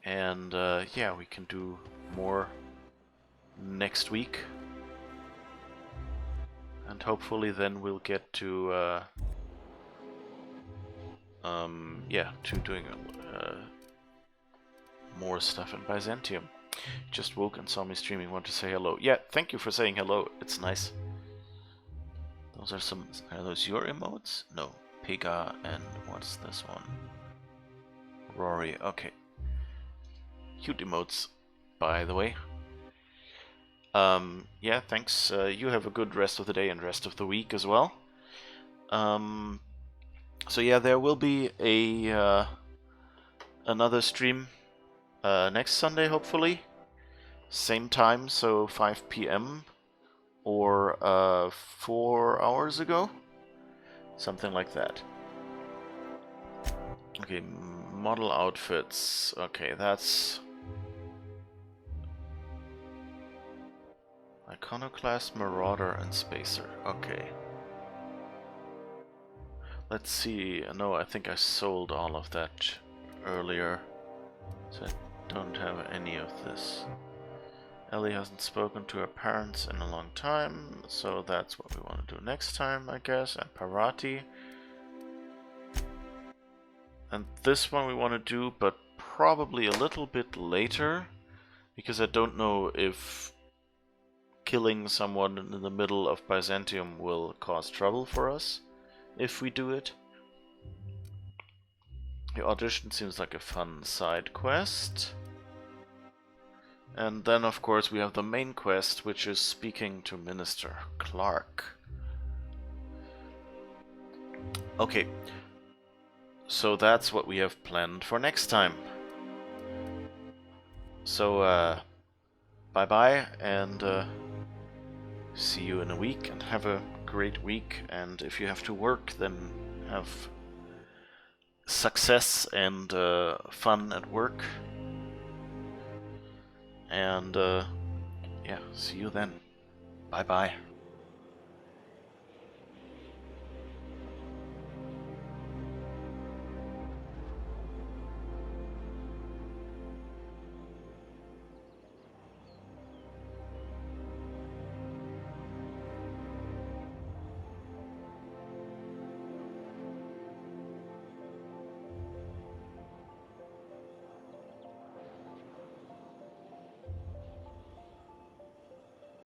And yeah, we can do more next week. And hopefully then we'll get to yeah, to doing more stuff in Byzantium. Just woke and saw me streaming, want to say hello. Yeah, thank you for saying hello, it's nice. Those are some, are those your emotes? No, Pega and what's this one? Rory, okay. Cute emotes, by the way. Yeah, thanks. You have a good rest of the day and rest of the week as well. So yeah, there will be a another stream next Sunday, hopefully. Same time, so 5 p.m. or 4 hours ago. Something like that. Okay, model outfits. Okay, that's Iconoclast, Marauder, and Spacer. Okay. Let's see. No, I think I sold all of that earlier. So I don't have any of this. Ellie hasn't spoken to her parents in a long time, so that's what we want to do next time, I guess. And Parati. And this one we want to do, but probably a little bit later, because I don't know if killing someone in the middle of Byzantium will cause trouble for us if we do it. The audition seems like a fun side quest. And then of course we have the main quest, which is speaking to Minister Clark. Okay, so that's what we have planned for next time. So bye bye, and see you in a week, and have a great week. And if you have to work, then have success and fun at work. And yeah, see you then. Bye bye.